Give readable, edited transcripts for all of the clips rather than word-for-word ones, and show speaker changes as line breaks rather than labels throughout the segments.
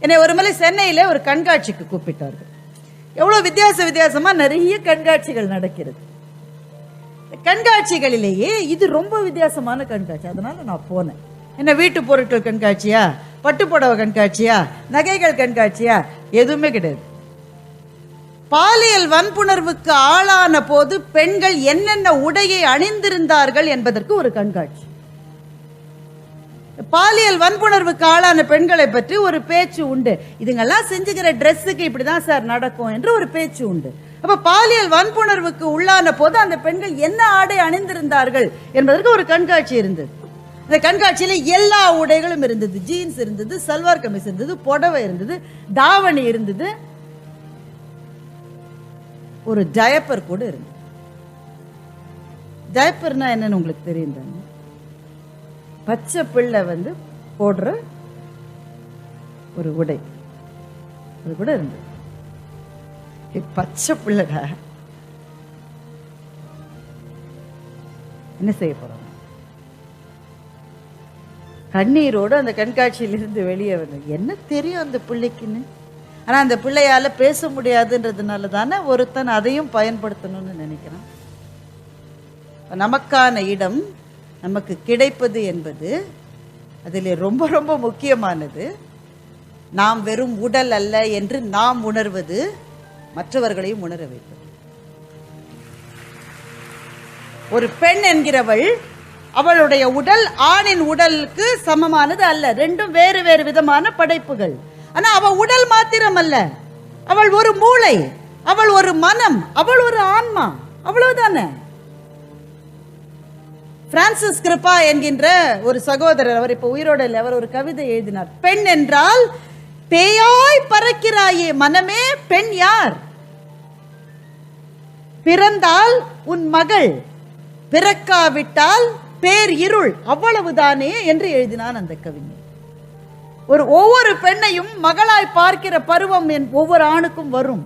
என்னை ஒரு முறை சென்னையில ஒரு கண்காட்சிக்கு கூப்பிட்டார்கள். எவ்வளவு வித்தியாசமா நிறைய கண்காட்சிகள் நடக்கிறது. கண்காட்சிகளிலேயே இது ரொம்ப வித்தியாசமான கண்காட்சி. அதனால நான் போனேன். என்ன வீட்டு பொருட்கள் கண்காட்சியா, பட்டுப்புடவை கண்காட்சியா, நகைகள் கண்காட்சியா, எதுவுமே கிடையாது. பாலியல் வன்புணர்வுக்கு ஆளான போது பெண்கள் என்னென்ன உடையை அணிந்திருந்தார்கள் என்பதற்கு ஒரு கண்காட்சி. பாலியல் வன்புணர்வுக்கு ஆளான பெண்களை பற்றி ஒரு பேச்சு உண்டு. இதுங்கெல்லாம் செஞ்சுக்கிற ட்ரெஸ்ஸுக்கு இப்படிதான் சார் நடக்கும் என்று ஒரு பேச்சு உண்டு. அப்ப பாலியல் வன்புணர்வுக்கு உள்ளான போது அந்த பெண்கள் என்ன ஆடை அணிந்திருந்தார்கள் என்பதற்கு ஒரு கண்காட்சி இருந்தது. அந்த கண்காட்சியில எல்லா உடைகளும் இருந்தது. ஜீன்ஸ் இருந்தது, சல்வார் கமிஸ் இருந்தது, புடவை இருந்தது, தாவணி இருந்தது, ஒரு டயப்பர் கூட இருந்தது. டயப்பர்னா என்னன்னு உங்களுக்கு தெரியும் தானே? பச்சை பிள்ளை போடுற ஒரு உடை, அது கூட இருந்தது. பச்சை பிள்ளைடா, என்ன செய்ய போறோம்? கண்ணீரோடு அந்த கண்காட்சியிலிருந்து வெளியே வந்து என்ன தெரியும் அந்த பிள்ளைக்குன்னு. ஆனா அந்த பிள்ளையால பேச முடியாதுன்றதுனால தானே ஒருத்தன் அதையும் பயன்படுத்தணும்னு நினைக்கிறான். நமக்கான இடம் நமக்கு கிடைப்பது என்பது அதில் ரொம்ப ரொம்ப முக்கியமானது. நாம் வெறும் உடல் அல்ல என்று நாம் உணர்வது, மற்றவர்களையும் உணர வைப்பது. ஒரு பெண் என்கிறவள் அவளுடைய உடல் ஆணின் உடலுக்கு சமமானது அல்ல. ரெண்டும் வேறு வேறு விதமான படைப்புகள். ஆனா அவள் உடல் மாத்திரம் அல்ல, அவள் ஒரு மூளை, அவள் ஒரு மனம், அவள் ஒரு ஆன்மா. அவ்வளவுதானே. பிரான்சிஸ் கிருபா என்கின்ற ஒரு சகோதரர், அவர் இப்ப உயிரோடு இல்லை, அவர் ஒரு கவிதை எழுதினார். பெண் என்றால் பேயாய் பறக்கிறாயே மனமே, பெண் யார்? பிறந்தால் உன் மகள், பிறக்காவிட்டால் பேர் இருள், அவ்வளவுதானே என்று எழுதினான் அந்த கவிஞர். ஒவ்வொரு பெண்ணையும் மகளாய் பார்க்கிற பருவம் ஒவ்வொரு ஆணுக்கும் வரும்.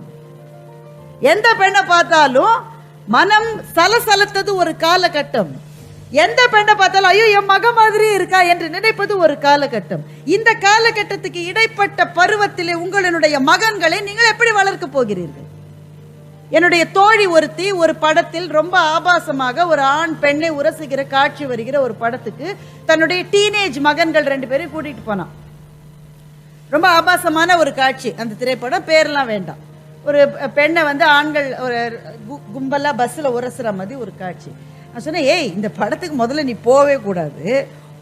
எந்த பெண்ணை பார்த்தாலும் மனம் சலசலத்தது ஒரு காலகட்டம். எந்த பெண்ணை பார்த்தாலும் ஐயோ என் மக மாதிரி இருக்கா என்று நினைப்பது ஒரு காலகட்டம். இந்த காலகட்டத்துக்கு இடைப்பட்ட பருவத்திலே உங்களுடைய மகன்களை நீங்கள் எப்படி வளர்க்க போகிறீர்கள்? என்னுடைய தோழி ஒருத்தி ஒரு படத்தில் ரொம்ப ஆபாசமாக ஒரு ஆண் பெண்ணை உரசுகிற காட்சி வருகிற ஒரு படத்துக்கு தன்னுடைய டீனேஜ் மகன்கள் 2 பேரையும் கூட்டிட்டு போனான். ரொம்ப ஆபாசமான ஒரு காட்சி அந்த திரைப்படம், பேரெல்லாம் வேண்டாம். ஒரு பெண்ணை ஆண்கள் ஒரு கும்பலா பஸ்ல உரசுற மாதிரி ஒரு காட்சி. நான் சொன்னேன், ஏய் இந்த படத்துக்கு முதல்ல நீ போவே கூடாது,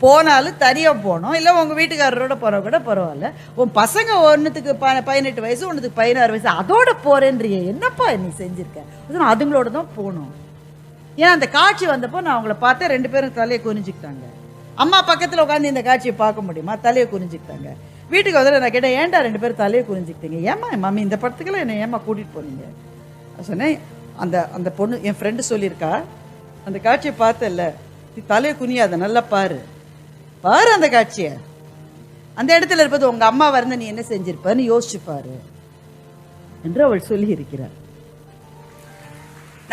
போனாலும் தனியா போனோம், இல்லை உங்க வீட்டுக்காரரோட போற கூட பரவாயில்ல. உன் பசங்க ஒன்னுத்துக்கு 18 வயசு, ஒன்னுத்துக்கு 16 வயசு, அதோட போறேன்றிய, என்னப்பா நீ செஞ்சிருக்க? அதுங்களோட தான் போகணும். ஏன்னா அந்த காட்சி வந்தப்போ நான் அவங்கள பார்த்தேன், 2 பேரும் தலையை குறிஞ்சிக்கிட்டாங்க. அம்மா பக்கத்துல உட்காந்து இந்த காட்சியை பார்க்க முடியுமா? தலையை குறிஞ்சிக்கிட்டாங்க. வீட்டுக்கு நான் கேட்டேன், ஏன்டா 2 பேரும் தலையை குறிஞ்சிக்கிட்டீங்க? ஏமா மம்மி இந்த படத்துக்கெல்லாம் என்ன ஏமா கூட்டிட்டு போனீங்க? சொன்னேன், அந்த பொண்ணு என் ஃப்ரெண்டு சொல்லியிருக்கா, அந்த காட்சியை பார்த்தல, நீ தலையை குனியாத, நல்லா பாரு பாரு அந்த காட்சியை, அந்த இடத்துல இருப்பது உங்க அம்மா வந்து நீ என்ன செஞ்சிருப்பன்னு யோசிச்சு பாரு என்று அவள் சொல்லி இருக்கிறார்.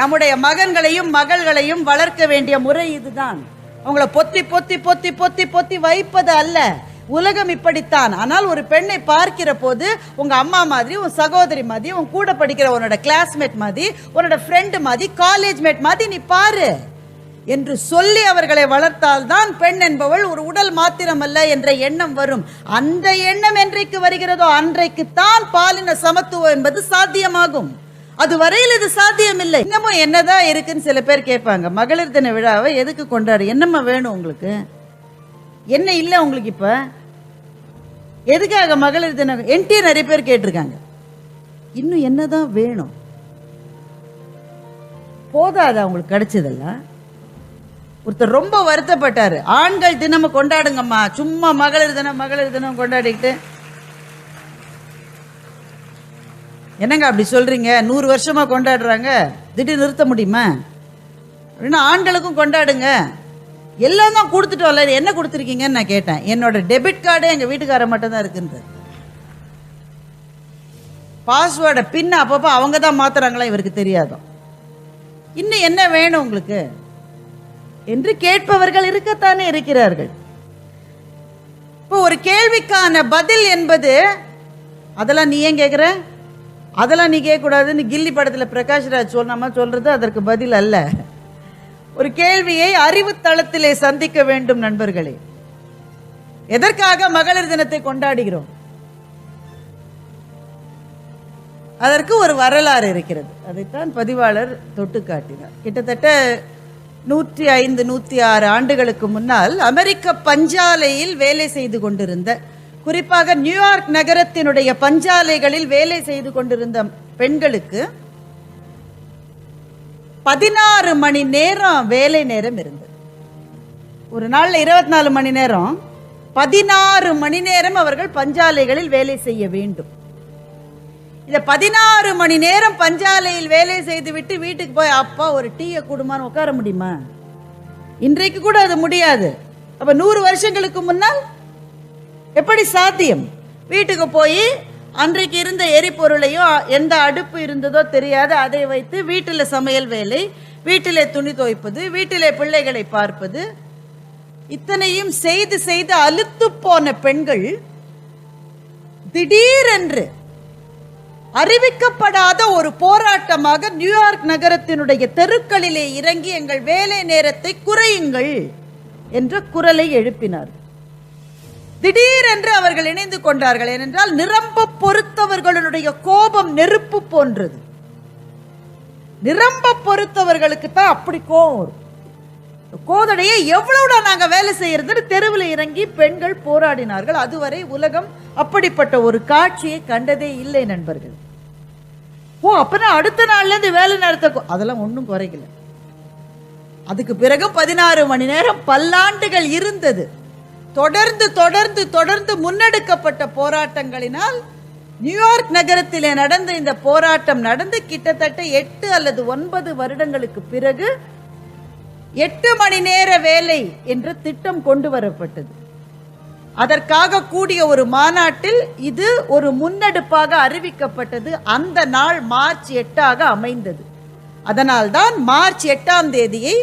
நம்முடைய மகன்களையும் மகள்களையும் வளர்க்க வேண்டிய முறை இதுதான். அவங்கள பொத்தி பொத்தி பொத்தி பொத்தி பொத்தி வைப்பது அல்ல. உலகம் இப்படித்தான். ஆனால் ஒரு பெண்ணை பார்க்கிற போது உங்க அம்மா மாதிரி, உன் சகோதரி மாதிரி, உன் கூட படிக்கிற உன்னோட கிளாஸ்மேட் மாதிரி, உன்னோட ஃப்ரெண்டு மாதிரி, காலேஜ் மேட் மாதிரி நீ பாரு என்று சொல்லி அவர்களை வளர்த்தால் தான் பெண் என்பவள் ஒரு உடல் மாத்திரம் அல்ல என்ற எண்ணம் வரும். அந்த எண்ணம் என்றைக்கு வருகிறதோ அன்றைக்கு தான் பாலின சமத்துவம் என்பது சாத்தியமாகும். அது வரையில் இது சாத்தியம் இல்லை. இன்னமும் என்னதான் இருக்குன்னு சில பேர் கேட்பாங்க. மகளிர் தின விழாவை எதுக்கு கொண்டாடு? என்னம்மா வேணும் உங்களுக்கு? என்ன இல்லை உங்களுக்கு? இப்ப எதுக்காக மகளிர் தினம்? என்டி நிறைய பேர் கேட்டிருக்காங்க. இன்னும் என்னதான் வேணும்? போதாதா உங்களுக்கு கிடைச்சதெல்லாம்? ஒருத்தர் ரொம்ப வருத்தப்பட்டாரு, ஆண்கள் தினமும் கொண்டாடுங்கம்மா, சும்மா மகளிர் தினம் கொண்டாடிக்கிட்டு என்னங்க அப்படி சொல்றீங்க? 100 வருஷமா கொண்டாடுறாங்க, திடீர்னு நிறுத்த முடியுமா? அப்படின்னா ஆண்களுக்கும் கொண்டாடுங்க. எல்லாம் தான் கொடுத்துட்டோம்ல, என்ன கொடுத்துருக்கீங்கன்னு நான் கேட்டேன். என்னோட டெபிட் கார்டு எங்க வீட்டுக்கார மட்டும் தான் இருக்குன்றது. பாஸ்வேர்டை பின்ன அப்பப்போ அவங்க தான் மாத்துறாங்களா, இவருக்கு தெரியாதோ. இன்னும் என்ன வேணும் உங்களுக்கு என்று கேட்பவர்கள் இருக்கத்தானே இருக்கிறார்கள். இப்போ ஒரு கேள்விக்கான பதில் என்பது அதெல்லாம் நீ ஏன் கேட்குற, அதெல்லாம் நீ கேட்கக்கூடாதுன்னு கில்லி படத்தில் பிரகாஷ்ராஜ் நம்ம சொல்றது அதற்கு பதில் அல்ல. ஒரு கேள்வியை அறிவு தளத்திலே சந்திக்க வேண்டும் நண்பர்களே. எதற்காக மகளிர் தினத்தை கொண்டாடுகிறோம்? அதற்கு ஒரு வரலாறு இருக்கிறது. அதைத்தான் பதிவாளர் தொட்டு காட்டினார். கிட்டத்தட்ட 105 106 ஆண்டுகளுக்கு முன்னால் அமெரிக்க பஞ்சாலையில் வேலை செய்து கொண்டிருந்த, குறிப்பாக நியூயார்க் நகரத்தினுடைய பஞ்சாலைகளில் வேலை செய்து கொண்டிருந்த பெண்களுக்கு 16 மணி நேரம் வேலை நேரம் இருந்தது. ஒரு நாள்ல 24 மணி நேரம், 16 மணி நேரம் அவர்கள் பஞ்சாலைகளில் வேலை செய்ய வேண்டும். இந்த 16 மணி நேரம் பஞ்சாலையில் வேலை செய்து விட்டு வீட்டுக்கு போய் அப்பா ஒரு டீயை குடுமான்னு உட்கார முடியுமா? இன்றைக்கு கூட அது முடியாது. அப்ப 100 வருஷங்களுக்கு முன்னால் எப்படி சாத்தியம்? வீட்டுக்கு போய் அன்றைக்கு இருந்த எரிபொருளையோ எந்த அடுப்பு இருந்ததோ தெரியாது, அதை வைத்து வீட்டில் சமையல் வேலை, வீட்டிலே துணி துவைப்பது, வீட்டிலே பிள்ளைகளை பார்ப்பது, இத்தனையும் செய்து செய்து அலுத்து போன பெண்கள் திடீரென்று அறிவிக்கப்படாத ஒரு போராட்டமாக நியூயார்க் நகரத்தினுடைய தெருக்களிலே இறங்கி எங்கள் வேலை நேரத்தை குறையுங்கள் என்ற குரலை எழுப்பினார். திடீரென்று அவர்கள் இணைந்து கொண்டார்கள். ஏனென்றால் நிரம்ப பொறுத்தவர்களுடைய கோபம் நெருப்பு போன்றது. நிரம்ப பொறுத்தவர்களுக்கு தான் அப்படி கோபம் வரும். கோதடையை எவ்வளவுடா நாங்க வேலை செய்யறது தெருவில் இறங்கி பெண்கள் போராடினார்கள். அதுவரை உலகம் அப்படிப்பட்ட ஒரு காட்சியை கண்டதே இல்லை நண்பர்கள். அப்பனா அடுத்த நாள்ல இருந்து வேலை நேரத்தை அதெல்லாம் ஒன்றும் குறைக்கல. அதுக்கு பிறகு 16 மணி நேரம் பல்லாண்டுகள் இருந்தது. தொடர்ந்து தொடர்ந்து தொடர்ந்து முன்னெடுக்கப்பட்ட போராட்டங்களினால் நியூயார்க் நகரத்திலே நடந்த இந்த போராட்டம் நடந்து கிட்டத்தட்ட 8 அல்லது 9 வருடங்களுக்கு பிறகு 8 மணி நேர வேலை என்ற திட்டம் கொண்டு வரப்பட்டது. அதற்காக கூடிய ஒரு மாநாட்டில் இது ஒரு முன்னெடுப்பாக அறிவிக்கப்பட்டது. அந்த நாள் மார்ச் 8 அமைந்தது. அதனால்தான் மார்ச் 8 தேதியை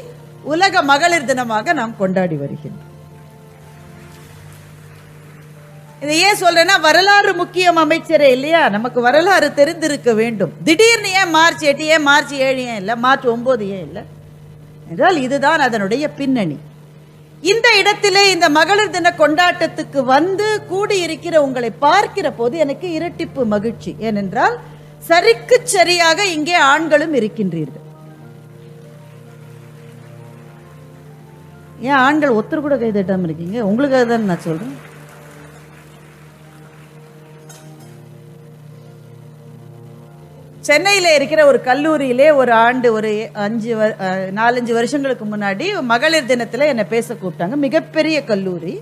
உலக மகளிர் தினமாக நாம் கொண்டாடி வருகின்றோம். இதை ஏன் சொல்றேன்னா, வரலாறு முக்கியம் அமைச்சரே இல்லையா? நமக்கு வரலாறு தெரிந்திருக்க வேண்டும். திடீர்னு ஏன் மார்ச் 8, ஏன் மார்ச் 7 ஏன் இல்லை, மார்ச் 9 ஏன் இல்லை என்றால் இதுதான் அதனுடைய பின்னணி. இந்த இடத்திலே இந்த மகளிர் தின கொண்டாட்டத்துக்கு வந்து கூடியிருக்கிற உங்களை பார்க்கிற போது எனக்கு இரட்டிப்பு மகிழ்ச்சி. ஏனென்றால் சரிக்கு சரியாக இங்கே ஆண்களும் இருக்கின்றீர்கள். ஏன் ஆண்கள் ஒருத்தர் கூட கைதட்டாம இருக்கீங்க? உங்களுக்காக தான் நான் சொல்றேன். சென்னையில் இருக்கிற ஒரு கல்லூரியிலே ஒரு ஆண்டு ஒரு 4-5 வருஷங்களுக்கு முன்னாடி மகளிர் தினத்தில் என்னை பேச கூப்பிட்டாங்க. மிகப்பெரிய கல்லூரி,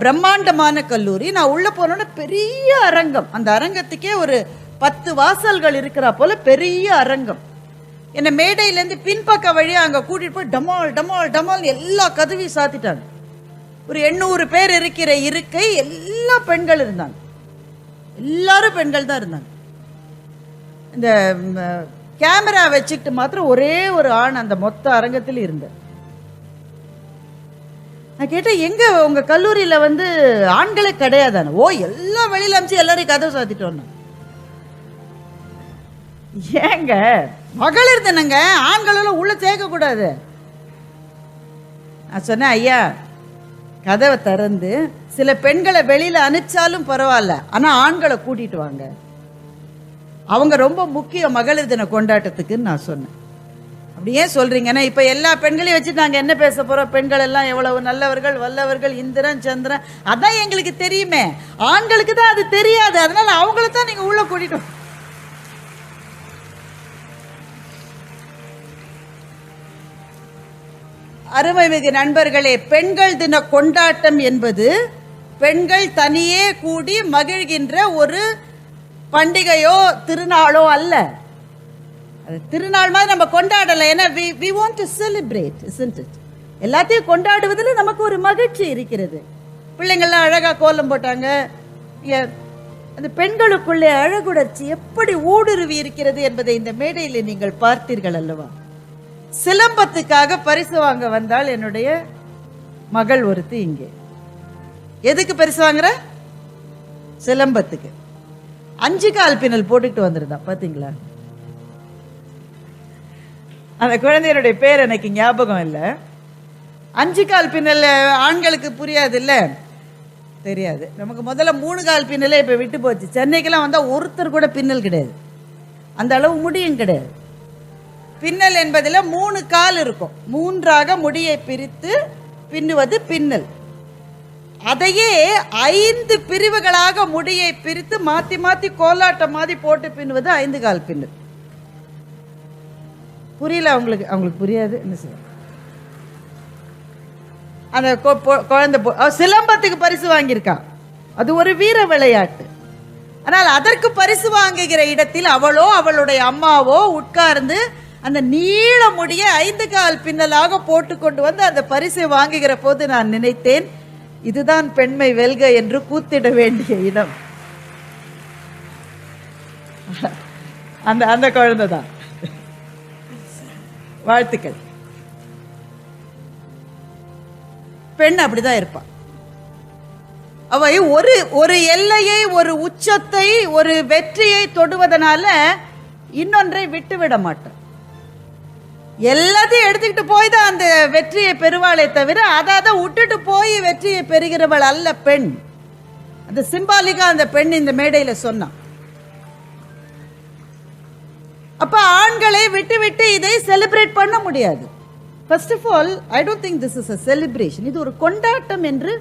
பிரம்மாண்டமான கல்லூரி. நான் உள்ள போனோன்னா பெரிய அரங்கம். அந்த அரங்கத்துக்கே ஒரு 10 வாசல்கள் இருக்கிறா போல பெரிய அரங்கம். என்னை மேடையிலேருந்து பின்பக்க வழியாக அங்கே கூட்டிட்டு போய் டமால் டமால் டமால் எல்லா கதவையும் சாத்திட்டாங்க. ஒரு 800 பேர் இருக்கிற இருக்கை, எல்லா பெண்கள் இருந்தாங்க. எல்லாரும் பெண்கள் தான் இருந்தாங்க. இந்த கேமரா வச்சுக்கிட்டு மாத்திரம் ஒரே ஒரு ஆண் அந்த மொத்த அரங்கத்தில் இருந்தார். நான் கேட்டேன், எங்க உங்க கல்லூரியில வந்து ஆண்களே கிடையாதானே? ஓ, எல்லாம் வெளியில அமிச்சு எல்லாரையும் கதவை சாத்திட்டோம். ஏங்க மகளிர் தினங்க, ஆண்களெல்லாம் உள்ள சேர்க்க கூடாது. நான் சொன்னேன், ஐயா கதவை திறந்து சில பெண்களை வெளியில அனுப்பிச்சாலும் பரவாயில்ல, ஆனா ஆண்களை கூட்டிட்டு வாங்க, அவங்க ரொம்ப முக்கியம் மகளிர் தின கொண்டாட்டத்துக்குன்னு நான் சொன்னேன். அப்படி ஏன் சொல்றீங்கன்னா, இப்ப எல்லா பெண்களையும் வச்சு நாங்க என்ன பேச போறோம்? பெண்கள் எல்லாம் எவ்வளவு நல்லவர்கள், வல்லவர்கள், இந்திரன் சந்திரன், அதான் எங்களுக்கு தெரியுமே. ஆண்களுக்கு தான் அது தெரியாது. அதனால அவங்கள தான் நீங்க உள்ள கூட்டிட்டு. அருமைமிகு நண்பர்களே, பெண்கள் தின கொண்டாட்டம் என்பது பெண்கள் தனியே கூடி மகிழ்கின்ற ஒரு பண்டிகையோ திருநாளோ அல்ல. திருநாள் மாதிரி நம்ம கொண்டாடல. ஏன்னா we want to celebrate, isn't it? எல்லாத்தையும் கொண்டாடுவதில் நமக்கு ஒரு மகிழ்ச்சி இருக்கிறது. பிள்ளைங்கள்லாம் அழகா கோலம் போட்டாங்க. அந்த பெண்களுக்குள்ளே அழகுணர்ச்சி எப்படி ஊடுருவி இருக்கிறது என்பதை இந்த மேடையில் நீங்கள் பார்த்தீர்கள் அல்லவா? சிலம்பத்துக்காக பரிசு வாங்க வந்தால் என்னுடைய மகள் ஒருத்தி இங்கே. எதுக்கு பரிசு வாங்குற? சிலம்பத்துக்கு. 5 கால் பின்னல் போட்டுக்கிட்டு வந்துருந்தா பாத்தீங்களா? அந்த குழந்தையனுடைய பேர் எனக்கு ஞாபகம் இல்லை. 5 கால் பின்னல் ஆண்களுக்கு புரியாது இல்ல, தெரியாது. நமக்கு முதல்ல 3 கால் பின்னலே இப்ப விட்டு போச்சு. சென்னைக்கெல்லாம் வந்தா ஒருத்தர் கூட பின்னல் கிடையாது, அந்த அளவு முடியும் கிடையாது. பின்னல் என்பதில் 3 கால் இருக்கும், 3ஆக முடியை பிரித்து பின்னுவது பின்னல். அதையே 5 பிரிவுகளாக முடியை பிரித்து மாத்தி மாத்தி கோலாட்டம் மாதிரி போட்டு பின்னுவது 5 கால் பின்னல். புரியல அவங்களுக்கு? அவங்களுக்கு புரியாது. என்ன செய்ய, அந்த குழந்தை சிலம்பத்துக்கு பரிசு வாங்கியிருக்கா, அது ஒரு வீர விளையாட்டு. ஆனால் அதற்கு பரிசு வாங்குகிற இடத்தில் அவளோ அவளுடைய அம்மாவோ உட்கார்ந்து அந்த நீள முடிய 5 கால் பின்னலாக போட்டு கொண்டு வந்து அந்த பரிசை வாங்குகிற போது நான் நினைத்தேன், இதுதான் பெண்மை வெல்க என்று கூத்திட வேண்டிய இடம். அந்த அந்த குழந்தை தான். வாழ்த்துக்கள். பெண் அப்படிதான் இருப்பான். அவை ஒரு எல்லையை, ஒரு உச்சத்தை, ஒரு வெற்றியை தொடுவதனால இன்னொன்றை விட்டுவிட மாட்டான். எல்லாத்தையும் எடுத்துக்கிட்டு போய் தான் அந்த வெற்றியை பெறுவாளே தவிர அதை விட்டுட்டு போய் வெற்றியை பெறுகிறவள் அல்ல பெண். அந்த சிம்பாலிக்கா அந்த பெண் இந்த மேடையில சொன்னான். அப்ப ஆண்களை விட்டு விட்டு இதை செலிப்ரேட் பண்ண முடியாது. First of all, I don't think this is a celebration. இது ஒரு கொண்டாட்டம் என்று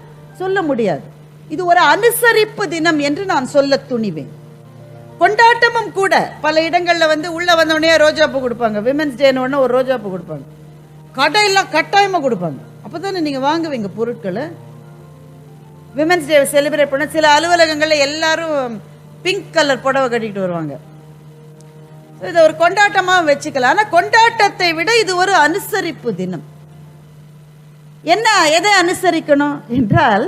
சொல்ல முடியாது. இது ஒரு அனுசரிப்பு தினம் என்று நான் சொல்ல துணிவேன். கொண்டாட்டமும் கூட பல இடங்கள்ல உள்ள வந்தோடனே ரோஜாப்பூ கொடுப்பாங்க. விமென்ஸ் டேன்னு உடனே ஒரு ரோஜாப்பூ கொடுப்பாங்க. கடையெல்லாம் கட்டாயமா கொடுப்பாங்க. அப்பதானே நீங்க வாங்குவீங்க பொருட்களை. விமென்ஸ் டே செலிப்ரேட் பண்ண சில அலுவலகங்கள்ல எல்லாரும் பிங்க் கலர் புடவை கட்டிக்கிட்டு வருவாங்க. இதை ஒரு கொண்டாட்டமா வச்சுக்கலாம். ஆனா கொண்டாட்டத்தை விட இது ஒரு அனுசரிப்பு தினம். என்ன, எதை அனுசரிக்கணும் என்றால்,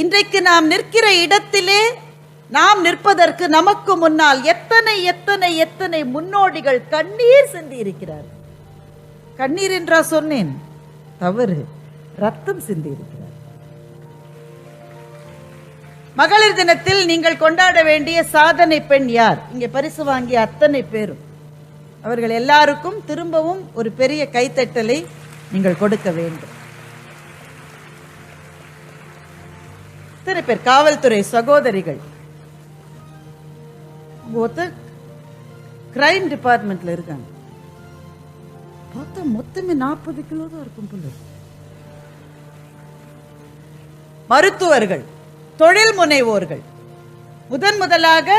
இன்றைக்கு நாம் நிற்கிற இடத்திலே நாம் நிற்பதற்கு நமக்கு முன்னால் எத்தனை எத்தனை எத்தனை முன்னோடிகள் கண்ணீர் சிந்தி இருக்கிறார். கண்ணீர் என்றா சொன்னேன், தவறு, ரத்தம் சிந்தி இருக்கிறார். மகளிர் தினத்தில் நீங்கள் கொண்டாட வேண்டிய சாதனை பெண் யார்? இங்கே பரிசு வாங்கிய அத்தனை பேரும், அவர்கள் எல்லாருக்கும் திரும்பவும் ஒரு பெரிய கைத்தட்டலை நீங்கள் கொடுக்க வேண்டும். இத்தனை பேர் காவல்துறை சகோதரிகள், கிரைம் டிபார்ட்மெண்ட்ல இருக்காங்க. பார்த்தா மொத்தமே 40 கிலோ தான் இருக்கும் போல. மருத்துவர்கள், தொழில் முனைவோர்கள், முதலாக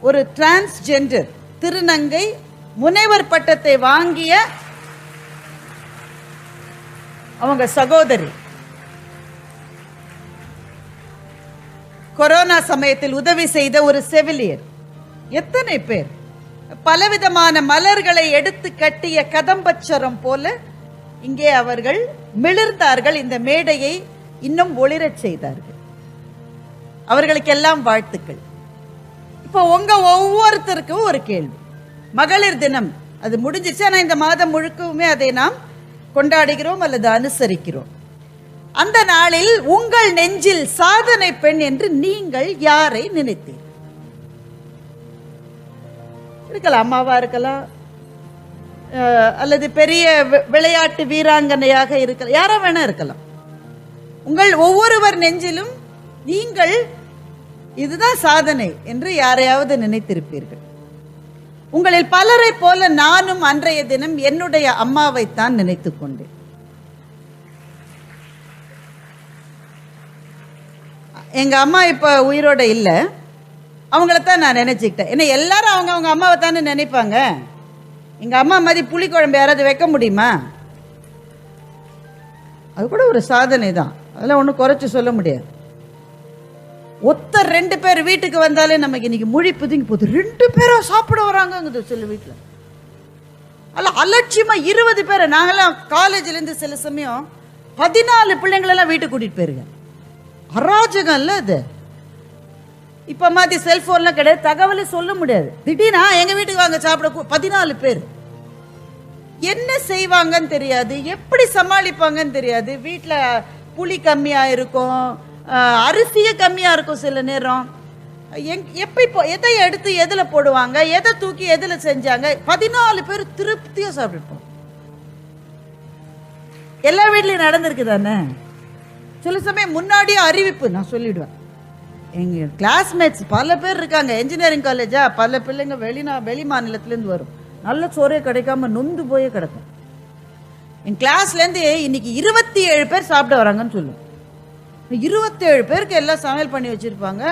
ஒரு டிரான்ஸ்ஜெண்டர் திருநங்கை முனைவர் பட்டத்தை வாங்கிய அவங்க சகோதரி, கொரோனா சமயத்தில் உதவி செய்த ஒரு செவிலியர், எத்தனை பேர் பலவிதமான மலர்களை எடுத்து கட்டிய கதம்பச்சரம் போல இங்கே அவர்கள் மிளிர்ந்தார்கள். இந்த மேடையை இன்னும் ஒளிரச் செய்தார்கள். அவர்களுக்கெல்லாம் வாழ்த்துக்கள். இப்போ உங்க ஒவ்வொருத்தருக்கும் ஒரு கேள்வி. மகளிர் தினம் அது முடிஞ்சிச்சு, ஆனா இந்த மாதம் முழுக்கவுமே அதை நாம் கொண்டாடுகிறோம் அல்லது அனுசரிக்கிறோம். அந்த நாளில் உங்கள் நெஞ்சில் சாதனை பெண் என்று நீங்கள் யாரை நினைத்தீர்கள்? இருக்கலாம், அம்மாவா இருக்கலாம், அல்லது பெரிய விளையாட்டு வீராங்கனையாக இருக்கலாம், யாரா வேணா இருக்கலாம். உங்கள் ஒவ்வொருவர் நெஞ்சிலும் நீங்கள் இதுதான் சாதனை என்று யாரையாவது நினைத்திருப்பீர்கள். உங்களில் பலரை போல நானும் அன்றைய தினம் என்னுடைய அம்மாவைத்தான் நினைத்துக் கொண்டேன். எங்க அம்மா இப்ப உயிரோட இல்லை, அவங்களத்தான் நான் நினைச்சுக்கிட்டேன். ஏன்னா எல்லாரும் அவங்க அம்மாவை தானே நினைப்பாங்க. எங்க அம்மா மாதிரி புளிக்குழம்பு யாராவது வைக்க முடியுமா? அது கூட ஒரு சாதனை தான், அதெல்லாம் ஒன்றும் குறைச்சி சொல்ல முடியாது. ஒருத்தர் 2 பேர் வீட்டுக்கு வந்தாலே நமக்கு இன்னைக்கு மொழி புதுங்கி போகுது. 2 பேரும் சாப்பிட வராங்க சில வீட்டில். அல்ல அலட்சியமா 20 பேரை. நாங்கெல்லாம் காலேஜ்லேருந்து சில சமயம் 14 பிள்ளைங்களெல்லாம் வீட்டுக்கு கூட்டிட்டு போயிருக்கேன். அராஜகம் இல்லை அது. இப்போ மாதிரி செல்ஃபோன்லாம் கிடையாது, தகவலே சொல்ல முடியாது. திடீர்னா எங்கள் வீட்டுக்கு வாங்க சாப்பிட 14 பேர். என்ன செய்வாங்கன்னு தெரியாது, எப்படி சமாளிப்பாங்கன்னு தெரியாது. வீட்டில் புளி கம்மியாக இருக்கும், அரிசியே கம்மியாக இருக்கும் சில நேரம். எப்போ எதை எடுத்து எதில் போடுவாங்க, எதை தூக்கி எதில் செஞ்சாங்க, 14 பேர் திருப்தியாக சாப்பிட்டுருப்போம். எல்லா வீட்லையும் நடந்திருக்கு தானே. சில சமயம் முன்னாடியே அறிவிப்பு நான் சொல்லிவிடுவேன். எங்கள் கிளாஸ்மேட்ஸ் பல பேர் இருக்காங்க, என்ஜினியரிங் காலேஜா, பல பிள்ளைங்க வெளி மாநிலத்துலேருந்து வரும், நல்ல சோறே கிடைக்காம நொந்து போயே கிடக்கும். என் கிளாஸ்லேருந்து இன்னைக்கு 27 பேர் சாப்பிட வராங்கன்னு சொல்லுவோம். 27 பேருக்கு எல்லாம் சமையல் பண்ணி வச்சுருப்பாங்க,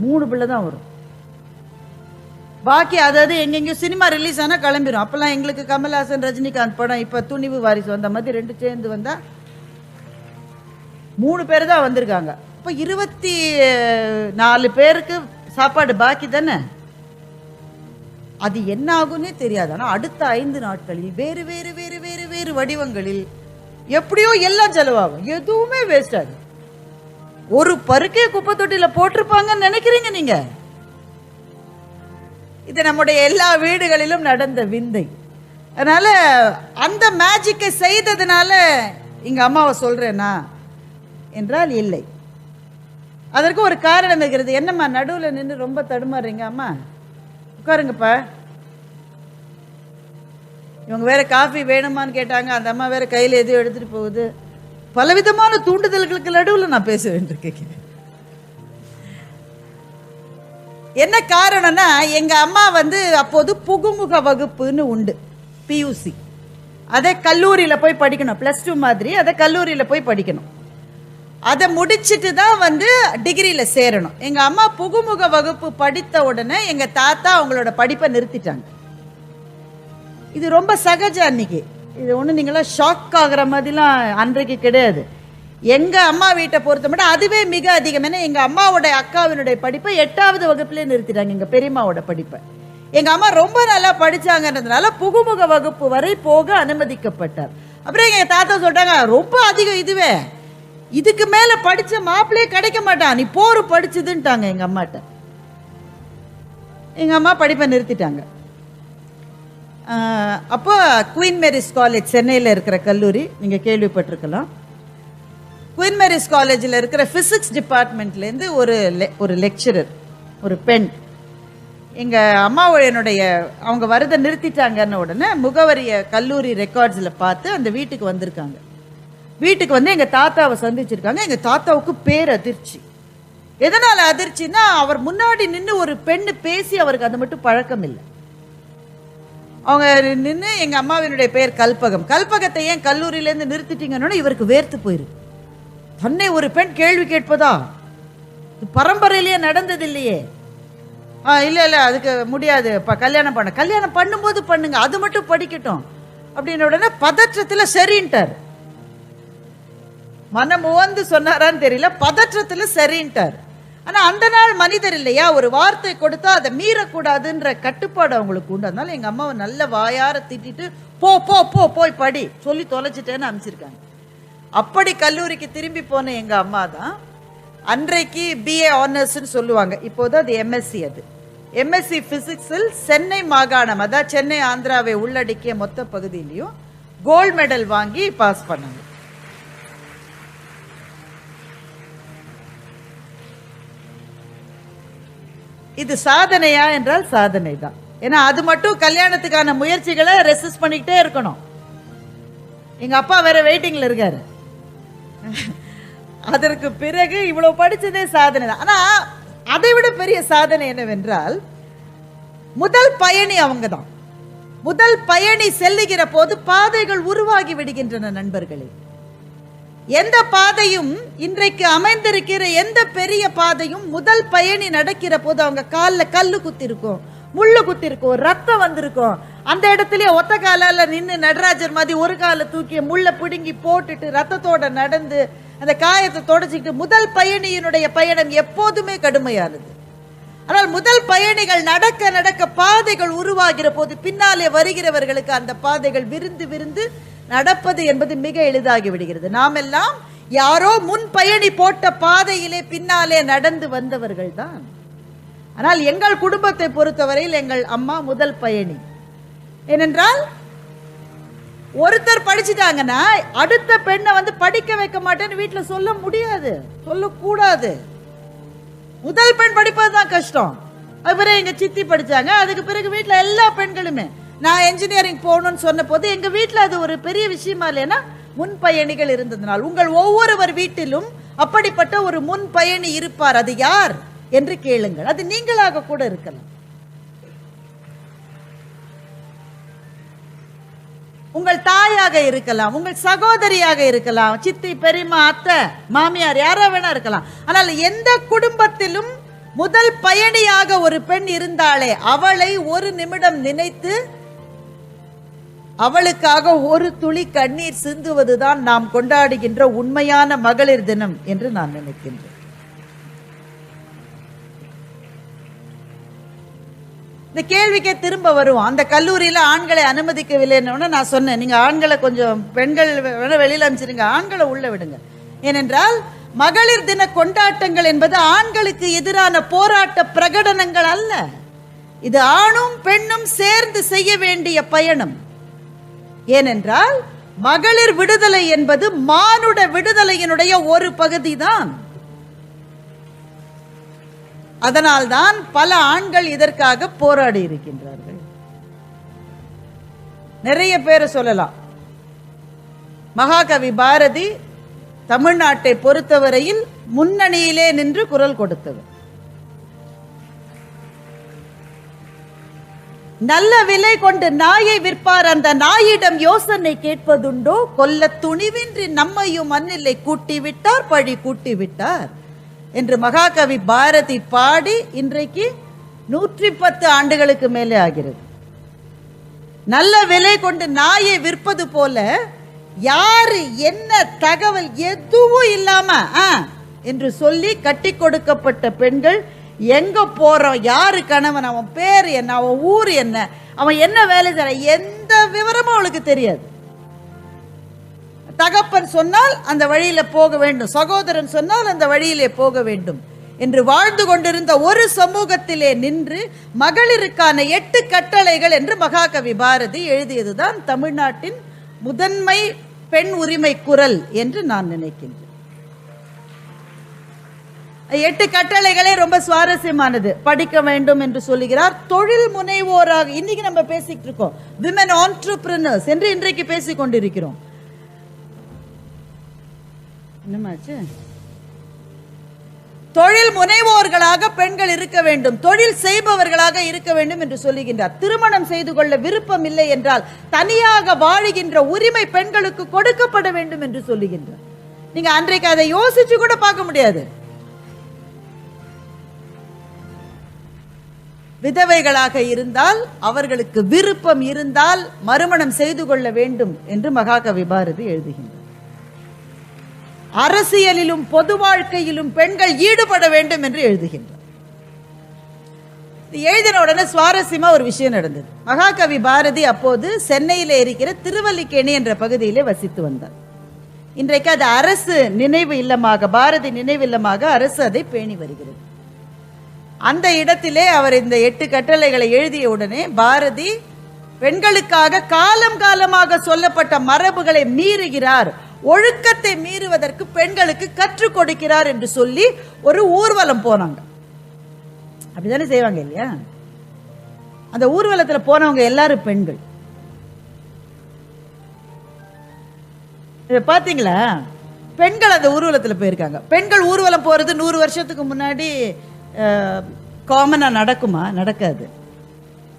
3 பிள்ளை தான் வரும். பாக்கி அதாவது எங்கெங்கேயோ சினிமா ரிலீஸ் ஆனால் கிளம்பிடும். அப்போல்லாம் எங்களுக்கு கமல்ஹாசன் ரஜினிகாந்த் படம், இப்போ துணிவு வாரிசு வந்த மாதிரி 2 சேர்ந்து வந்தால் 3 பேர் தான் வந்திருக்காங்க. இப்போ 24 பேருக்கு சாப்பாடு பாக்கி தானே. அது என்ன ஆகுன்னே தெரியாது. ஆனால் அடுத்த 5 நாட்களில் வேறு வேறு வேறு வேறு வேறு வடிவங்களில் எப்படியோ எல்லாம் செலவாகும், எதுவுமே வேஸ்ட் ஆகும். ஒரு பருக்கே குப்பை தொட்டியில் போட்டிருப்பாங்கன்னு நினைக்கிறீங்க நீங்க? இது நம்முடைய எல்லா வீடுகளிலும் நடந்த விந்தை. அதனால அந்த மேஜிக்கை செய்ததுனால எங்க அம்மாவை சொல்றேனா என்றால் இல்லை. அதற்கு ஒரு காரணம் இருக்கிறது. என்னம்மா நடுவில் நின்று ரொம்ப தடுமாறுறீங்க? அம்மா உட்காருங்கப்பா. இவங்க வேற காஃபி வேணுமான்னு கேட்டாங்க, அந்த அம்மா வேற கையில் எதையும் எடுத்துட்டு போகுது. பலவிதமான தூண்டுதல்களுக்கு நடுவில் நான் பேச வேண்டியிருக்கேன். என்ன காரணம்னா, எங்க அம்மா அப்போது புகுமுக வகுப்புன்னு உண்டு, பியூசி. அதை கல்லூரியில் போய் படிக்கணும், +2 மாதிரி அதை கல்லூரியில் போய் படிக்கணும். அதை முடிச்சுட்டு தான் டிகிரியில் சேரணும். எங்கள் அம்மா புகுமுக வகுப்பு படித்த உடனே எங்கள் தாத்தா அவங்களோட படிப்பை நிறுத்திட்டாங்க. இது ரொம்ப சகஜம் அன்னைக்கு. இது ஒன்றும் நீங்களாம் ஷாக் ஆகிற மாதிரிலாம் அன்றைக்கு கிடையாது. எங்கள் அம்மா வீட்டை பொறுத்த மட்டும் அதுவே மிக அதிகம். ஏன்னா எங்கள் அம்மாவோட அக்காவினுடைய படிப்பை 8வது வகுப்புலேயே நிறுத்திட்டாங்க, எங்கள் பெரியம்மாவோட படிப்பை. எங்கள் அம்மா ரொம்ப நல்லா படித்தாங்கன்றதுனால புகுமுக வகுப்பு வரை போக அனுமதிக்கப்பட்டார். அப்புறம் எங்கள் தாத்தா சொல்லிட்டாங்க, ரொம்ப அதிகம் இதுவே, இதுக்கு மேலே படித்த மாப்பிள்ளையே கிடைக்க மாட்டான், நீ போர் படிச்சதுன்ட்டாங்க எங்கள் அம்மாட்ட. எங்கள் அம்மா படிப்பை நிறுத்திட்டாங்க. அப்போ குயின் மேரிஸ் காலேஜ் சென்னையில் இருக்கிற கல்லூரி, நீங்கள் கேள்விப்பட்டிருக்கலாம். குயின் மேரிஸ் காலேஜில் இருக்கிற ஃபிசிக்ஸ் டிபார்ட்மெண்ட்லேருந்து ஒரு லெக்சரர், ஒரு பெண், எங்கள் அம்மாவுடைய அவங்க வரதை நிறுத்திட்டாங்கன்னு உடனே முகவரியை கல்லூரி ரெக்கார்ட்ஸில் பார்த்து அந்த வீட்டுக்கு வந்திருக்காங்க. வீட்டுக்கு எங்கள் தாத்தாவை சந்திச்சிருக்காங்க. எங்கள் தாத்தாவுக்கு பேர் அதிர்ச்சி. எதனால் அதிர்ச்சின்னா, அவர் முன்னாடி நின்று ஒரு பெண்ணு பேசி அவருக்கு அது மட்டும் பழக்கம் இல்லை. அவங்க நின்று எங்கள் அம்மாவினுடைய பெயர் கல்பகம், கல்பகத்தை ஏன் கல்லூரியிலேருந்து நிறுத்திட்டீங்கன்னு இவருக்கு வேர்த்து போயிருக்கு. தன்னை ஒரு பெண் கேள்வி கேட்பதா, பரம்பரையிலேயே நடந்தது இல்லையே. இல்லை இல்லை அதுக்கு முடியாது, கல்யாணம் பண்ணும்போது பண்ணுங்க, அது மட்டும் படிக்கட்டும் அப்படின்னு உடனே பதற்றத்தில் சரின்ட்டார். மனம் உவந்து சொன்னாரான்னு தெரியல, பதற்றத்தில் சரின்ட்டார். ஆனால் அந்த நாள் மனிதர் இல்லையா, ஒரு வார்த்தை கொடுத்தா அதை மீறக்கூடாதுன்ற கட்டுப்பாடு அவங்களுக்கு உண்டு. அதனால எங்கள் அம்மாவை நல்ல வாயார திட்டிட்டு போ போ போ போய் படி சொல்லி தொலைச்சிட்டேன்னு அனுப்பிச்சிருக்காங்க. அப்படி கல்லூரிக்கு திரும்பி போன எங்கள் அம்மா தான் அன்றைக்கு BA ஆனர்ஸ்ன்னு சொல்லுவாங்க, இப்போது அது MSc. அது MSc ஃபிசிக்ஸில் சென்னை மாகாணம், அதாவது சென்னை ஆந்திராவை உள்ளடக்கிய மொத்த பகுதியிலையும் கோல்டு மெடல் வாங்கி பாஸ் பண்ணாங்க. இது சாதனையா என்றால் சாதனை தான். ஏன்னா அது மட்டும் கல்யாணத்துக்கான முயற்சிகளை ரெசிஸ்ட் பண்ணிக்கிட்டே இருக்கணும். எங்க அப்பா வேற வெயிட்டிங்ல இருக்காரு. அதற்கு பிறகு இவ்வளவு படிச்சதே சாதனை தான். ஆனா அதை விட பெரிய சாதனை என்னவென்றால், முதல் பயணி அவங்க தான். முதல் பயணி செல்லுகிற போது பாதைகள் உருவாகி விடுகின்றன நண்பர்களே. எந்த பாதையும் இன்றைக்கு அமைந்திருக்கிற எந்த பெரிய பாதையும் முதல் பயணி நடக்கிற போது அவங்க காலில் கல்லு குத்தி இருக்கும், முள்ளு குத்தி இருக்கும், ரத்தம் வந்திருக்கும். அந்த இடத்துல ஒத்த காலால நின்று நடராஜர் மாதிரி ஒரு காலை தூக்கி முள்ளை பிடுங்கி போட்டுட்டு ரத்தத்தோட நடந்து அந்த காயத்தை தொடச்சிக்கிட்டு, முதல் பயணியினுடைய பயணம் எப்போதுமே கடுமையானது. ஆனால் முதல் பயணிகள் நடக்க நடக்க பாதைகள் உருவாகிற போது பின்னாலே வருகிறவர்களுக்கு அந்த பாதைகள் விருந்து விருந்து நடப்பது என்பது மிக எளிதாகி விடுகிறது. நாம் எல்லாம் யாரோ முன் பயணி போட்ட பாதையிலே பின்னாலே நடந்து வந்தவர்கள் தான். ஆனால் எங்கள் குடும்பத்தை பொறுத்தவரையில் எங்கள் அம்மா முதல் பயணி. ஏனென்றால் ஒருத்தர் படிச்சுட்டாங்கன்னா அடுத்த பெண்ணை படிக்க வைக்க மாட்டேன்னு வீட்டில் சொல்ல முடியாது, சொல்லக்கூடாது. முதல் பெண் படிப்பது தான் கஷ்டம். அது பிறகு எங்க சித்தி படிச்சாங்க. அதுக்கு பிறகு வீட்டுல எல்லா பெண்களுமே நான் என்ஜினியரிங் போகணும்னு சொன்ன போது எங்க வீட்டுல அது ஒரு பெரிய விஷயமா இல்லைன்னா முன் பயணிகள் இருந்ததுனால். உங்கள் ஒவ்வொருவர் வீட்டிலும் அப்படிப்பட்ட ஒரு முன் பயணி இருப்பார். அது யார் என்று கேளுங்கள். அது நீங்களாக கூட இருக்கலாம். உங்கள் தாயாக இருக்கலாம், உங்கள் சகோதரியாக இருக்கலாம், சித்தி, பெரியம்மா, அத்தை, மாமியார், யாரா வேணா இருக்கலாம். ஆனால் எந்த குடும்பத்திலும் முதல் பயணியாக ஒரு பெண் இருந்தாலே அவளை ஒரு நிமிடம் நினைத்து அவளுக்காக ஒரு துளி கண்ணீர் சிந்துவதுதான் நாம் கொண்டாடுகின்ற உண்மையான மகளிர் தினம் என்று நான் நினைக்கின்றேன். இந்த கேள்விக்கே திரும்ப வருவோம். அந்த கல்லூரியில ஆண்களை அனுமதிக்கவில்லைன்னு நான் சொன்னேன், நீங்க ஆண்களை கொஞ்சம் பெண்கள் வெளியில அமைச்சிருங்க, ஆண்களை உள்ள விடுங்க. ஏனென்றால் மகளிர் தின கொண்டாட்டங்கள் என்பது ஆண்களுக்கு எதிரான போராட்ட பிரகடனங்கள் அல்ல. இது ஆணும் பெண்ணும் சேர்ந்து செய்ய வேண்டிய பயணம். ஏனென்றால் மகளிர் விடுதலை என்பது மானுட விடுதலையினுடைய ஒரு பகுதி தான். அதனால்தான் பல ஆண்கள் இதற்காக போராடி இருக்கின்றார்கள். நிறைய பேரை சொல்லலாம். மகாகவி பாரதி தமிழ்நாட்டை பொறுத்தவரையில் முன்னணியிலே நின்று குரல் கொடுத்தவர். நல்ல விலை கொண்டு நாயை விற்பார், அந்த நாயிடம் யோசனை கேட்பதுண்டோ, கொல்ல துணிவின்றி நம்மையும் மண்ணிலை கூட்டி விட்டார், பழி கூட்டி விட்டார் என்று மகாகவி பாரதி பாடி இன்றைக்கு 110 ஆண்டுகளுக்கு மேலே ஆகிறது. நல்ல விலை கொண்டு நாயை விற்பது போல யாரு என்ன தகவல் எதுவும் இல்லாம என்று சொல்லி கட்டி கொடுக்கப்பட்ட பெண்கள் எங்க போறோம், யாரு கணவன், அவன் பேர் என்ன, அவன் ஊர் என்ன, அவன் என்ன வேலை செய்ற, எந்த விவரமும் அவளுக்கு தெரியாது. தகப்பன் சொன்னால் அந்த வழியில போக வேண்டும், சகோதரன் சொன்னால் அந்த வழியிலே போக வேண்டும் என்று வாழ்ந்து கொண்டிருந்த ஒரு சமூகத்திலே நின்று மகளிருக்கான 8 கட்டளைகள் என்று மகாகவி பாரதி எழுதியதுதான் தமிழ்நாட்டின் முதன்மை பெண் உரிமை குரல் என்று நான் நினைக்கின்றேன். 8 கட்டளைகளே ரொம்ப சுவாரஸ்யமானது, படிக்க வேண்டும் என்று சொல்லுகிறார். தொழில் முனைவோராக இன்னைக்கு நம்ம பேசிட்டு இருக்கோம், விமன் ஆண்டர்பிரினர்ஸ் என்று இன்றைக்கு பேசிக் கொண்டிருக்கிறோம். என்னமாச்சு? தொழில் முனைவோர்களாக பெண்கள் இருக்க வேண்டும், தொழில் செய்பவர்களாக இருக்க வேண்டும் என்று சொல்லுகின்றார். திருமணம் செய்து கொள்ள விருப்பம் இல்லை என்றால் தனியாக வாழுகின்ற உரிமை பெண்களுக்கு கொடுக்கப்பட வேண்டும் என்று சொல்லுகின்றார். நீங்க அன்றைக்கு அதை யோசிச்சு கூட பார்க்க முடியாது. விதவைகளாக இருந்தால் அவர்களுக்கு விருப்பம் இருந்தால் மறுமணம் செய்து கொள்ள வேண்டும் என்று மகாகவி பாரதி எழுதுகின்றார். அரசியலிலும் பொது வாழ்க்கையிலும் பெண்கள் ஈடுபட வேண்டும் என்று எழுதுகின்றார். எழுதின உடனே சுவாரஸ்யமா ஒரு விஷயம் நடந்தது. மகாகவி பாரதி அப்போது சென்னையிலே இருக்கிற திருவல்லிக்கேணி என்ற பகுதியிலே வசித்து வந்தார். இன்றைக்கு அது அரசு நினைவு இல்லமாக, பாரதி நினைவு இல்லமாக அரசு அதை பேணி வருகிறது. அந்த இடத்திலே அவர் இந்த 8 கட்டளைகளை எழுதிய உடனே பாரதி பெண்களுக்காக காலம் காலமாக சொல்லப்பட்ட மரபுகளை மீறுகிறார், ஒழுக்கத்தை மீறுவதற்கு பெண்களுக்கு கற்றுக் கொடுக்கிறார் என்று சொல்லி ஒரு ஊர்வலம் போனாங்க. அப்படித்தானே செய்வாங்க இல்லையா? அந்த ஊர்வலத்தில் போனவங்க எல்லாரும் பெண்கள். பாத்தீங்களா? பெண்கள் அந்த ஊர்வலத்தில் போயிருக்காங்க. பெண்கள் ஊர்வலம் போறது 100 வருஷத்துக்கு முன்னாடி காமனா நடக்குமா? நடக்காது.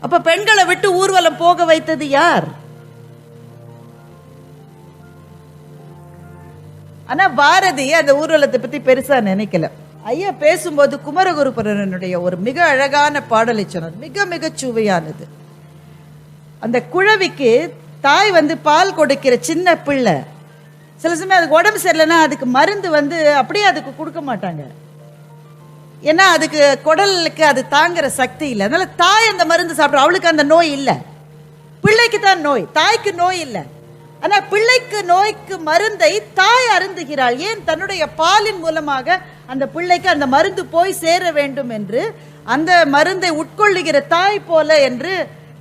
அப்ப பெண்களை விட்டு ஊர்வலம் போக வைத்தது யார்? ஆனா பாரதி அந்த ஊர்வலத்தை பத்தி பெருசா நினைக்கல. ஐயா பேசும்போது குமரகுருபரனுடைய ஒரு மிக அழகான பாடலை சொன்னார், மிக மிக சுவையானது. அந்த குழவிக்கு தாய் பால் கொடுக்கிற சின்ன பிள்ளை, சில சமயம் அதுக்கு உடம்பு சரியில்லைன்னா அதுக்கு மருந்து அப்படியே அதுக்கு கொடுக்க மாட்டாங்க. ஏன்னா அதுக்கு குடலுக்கு அது தாங்குற சக்தி இல்லை. அதனால தாய் அந்த மருந்து சாப்பிட்ற, அவளுக்கு அந்த நோய் இல்லை, பிள்ளைக்கு தான் நோய், தாய்க்கு நோய் இல்லை. ஆனா பிள்ளைக்கு நோய்க்கு மருந்தை தாய் அருந்துகிறாள். ஏன்? தன்னுடைய பாலின் மூலமாக அந்த பிள்ளைக்கு அந்த மருந்து போய் சேர வேண்டும் என்று, அந்த மருந்தை உட்கொள்ளுகிற தாய் போல என்று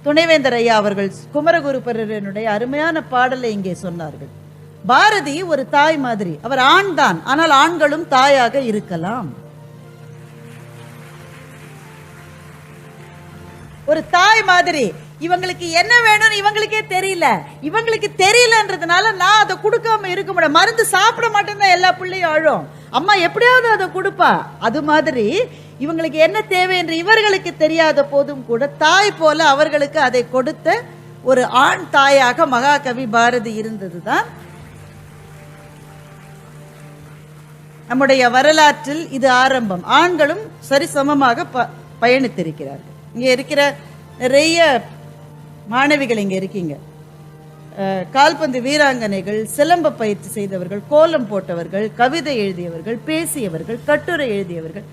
துணைவேந்தர் ஐயா அவர்கள் குமரகுருபரனுடைய அருமையான பாடலை இங்கே சொன்னார்கள். பாரதி ஒரு தாய் மாதிரி. அவர் ஆண் தான், ஆனால் ஆண்களும் தாயாக இருக்கலாம். ஒரு தாய் மாதிரி. இவங்களுக்கு என்ன வேணும்னு இவங்களுக்கே தெரியல. இவங்களுக்கு தெரியலன்றதுனால நான் அதை கொடுக்காம இருக்க முடியும். மருந்து சாப்பிட மாட்டேன் எல்லா பிள்ளையும் அழும். அம்மா எப்படியாவது அதை கொடுப்பா. அது மாதிரி இவங்களுக்கு என்ன தேவை என்று இவர்களுக்கு தெரியாத போதும் கூட தாய் போல அவர்களுக்கு அதை கொடுத்த ஒரு ஆண் தாயாக மகாகவி பாரதி இருந்ததுதான் நம்முடைய வரலாற்றில் இது ஆரம்பம். ஆண்களும் சரிசமமாக பயணித்திருக்கிறார்கள். இங்கே இருக்கிற நிறைய மாணவிகள் இங்கே இருக்கீங்க. கால்பந்து வீராங்கனைகள், சிலம்ப பயிற்சி செய்தவர்கள், கோலம் போட்டவர்கள், கவிதை எழுதியவர்கள், பேசியவர்கள், கட்டுரை எழுதியவர்கள்,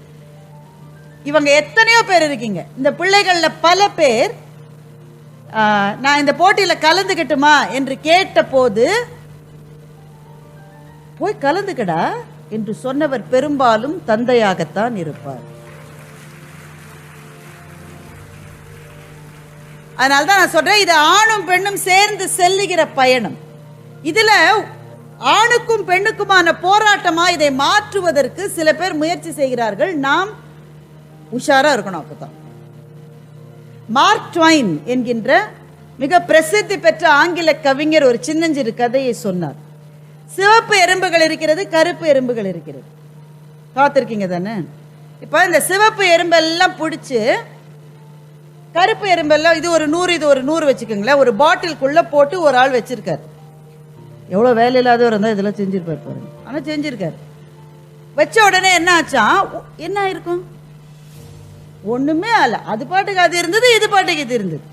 இவங்க எத்தனையோ பேர் இருக்கீங்க. இந்த பிள்ளைகள்ல பல பேர் நான் இந்த போட்டியில கலந்துக்கட்டுமா என்று கேட்ட போது போய் கலந்துக்கடா என்று சொன்னவர் பெரும்பாலும் தந்தையாகத்தான் இருப்பார். அதனால்தான் நான் சொல்றேன், இது ஆணும் பெண்ணும் சேர்ந்து செல்லுகிற பயணம். இதுல ஆணுக்கும் பெண்ணுக்குமான போராட்டமா இதை மாற்றுவதற்கு சில பேர் முயற்சி செய்கிறார்கள். நாம் உஷாரா இருக்கணும். அப்பதான் மார்க் ட்வைன் என்கின்ற மிக பிரசித்தி பெற்ற ஆங்கில கவிஞர் ஒரு சின்னஞ்சிறு கதையை சொன்னார். சிவப்பு எறும்புகள் இருக்கிறது, கருப்பு எறும்புகள் இருக்கிறது. பார்த்துருக்கீங்க தானே? இப்ப இந்த சிவப்பு எறும்பெல்லாம் பிடிச்சு கருப்பு எறும்பெல்லாம் இது ஒரு 100 இது ஒரு 100 வச்சுக்கோங்களேன், ஒரு பாட்டிலுக்குள்ள போட்டு ஒரு ஆள் வச்சிருக்காரு. எவ்வளோ வேலை இல்லாதவர் இருந்தால் இதெல்லாம் செஞ்சிருப்பார் பாருங்க. ஆனால் செஞ்சிருக்காரு. வச்ச உடனே என்ன ஆச்சா, என்ன இருக்கும்? ஒண்ணுமே அல்ல. அது பாட்டுக்கு அது இருந்தது, இது பாட்டுக்கு இது இருந்தது.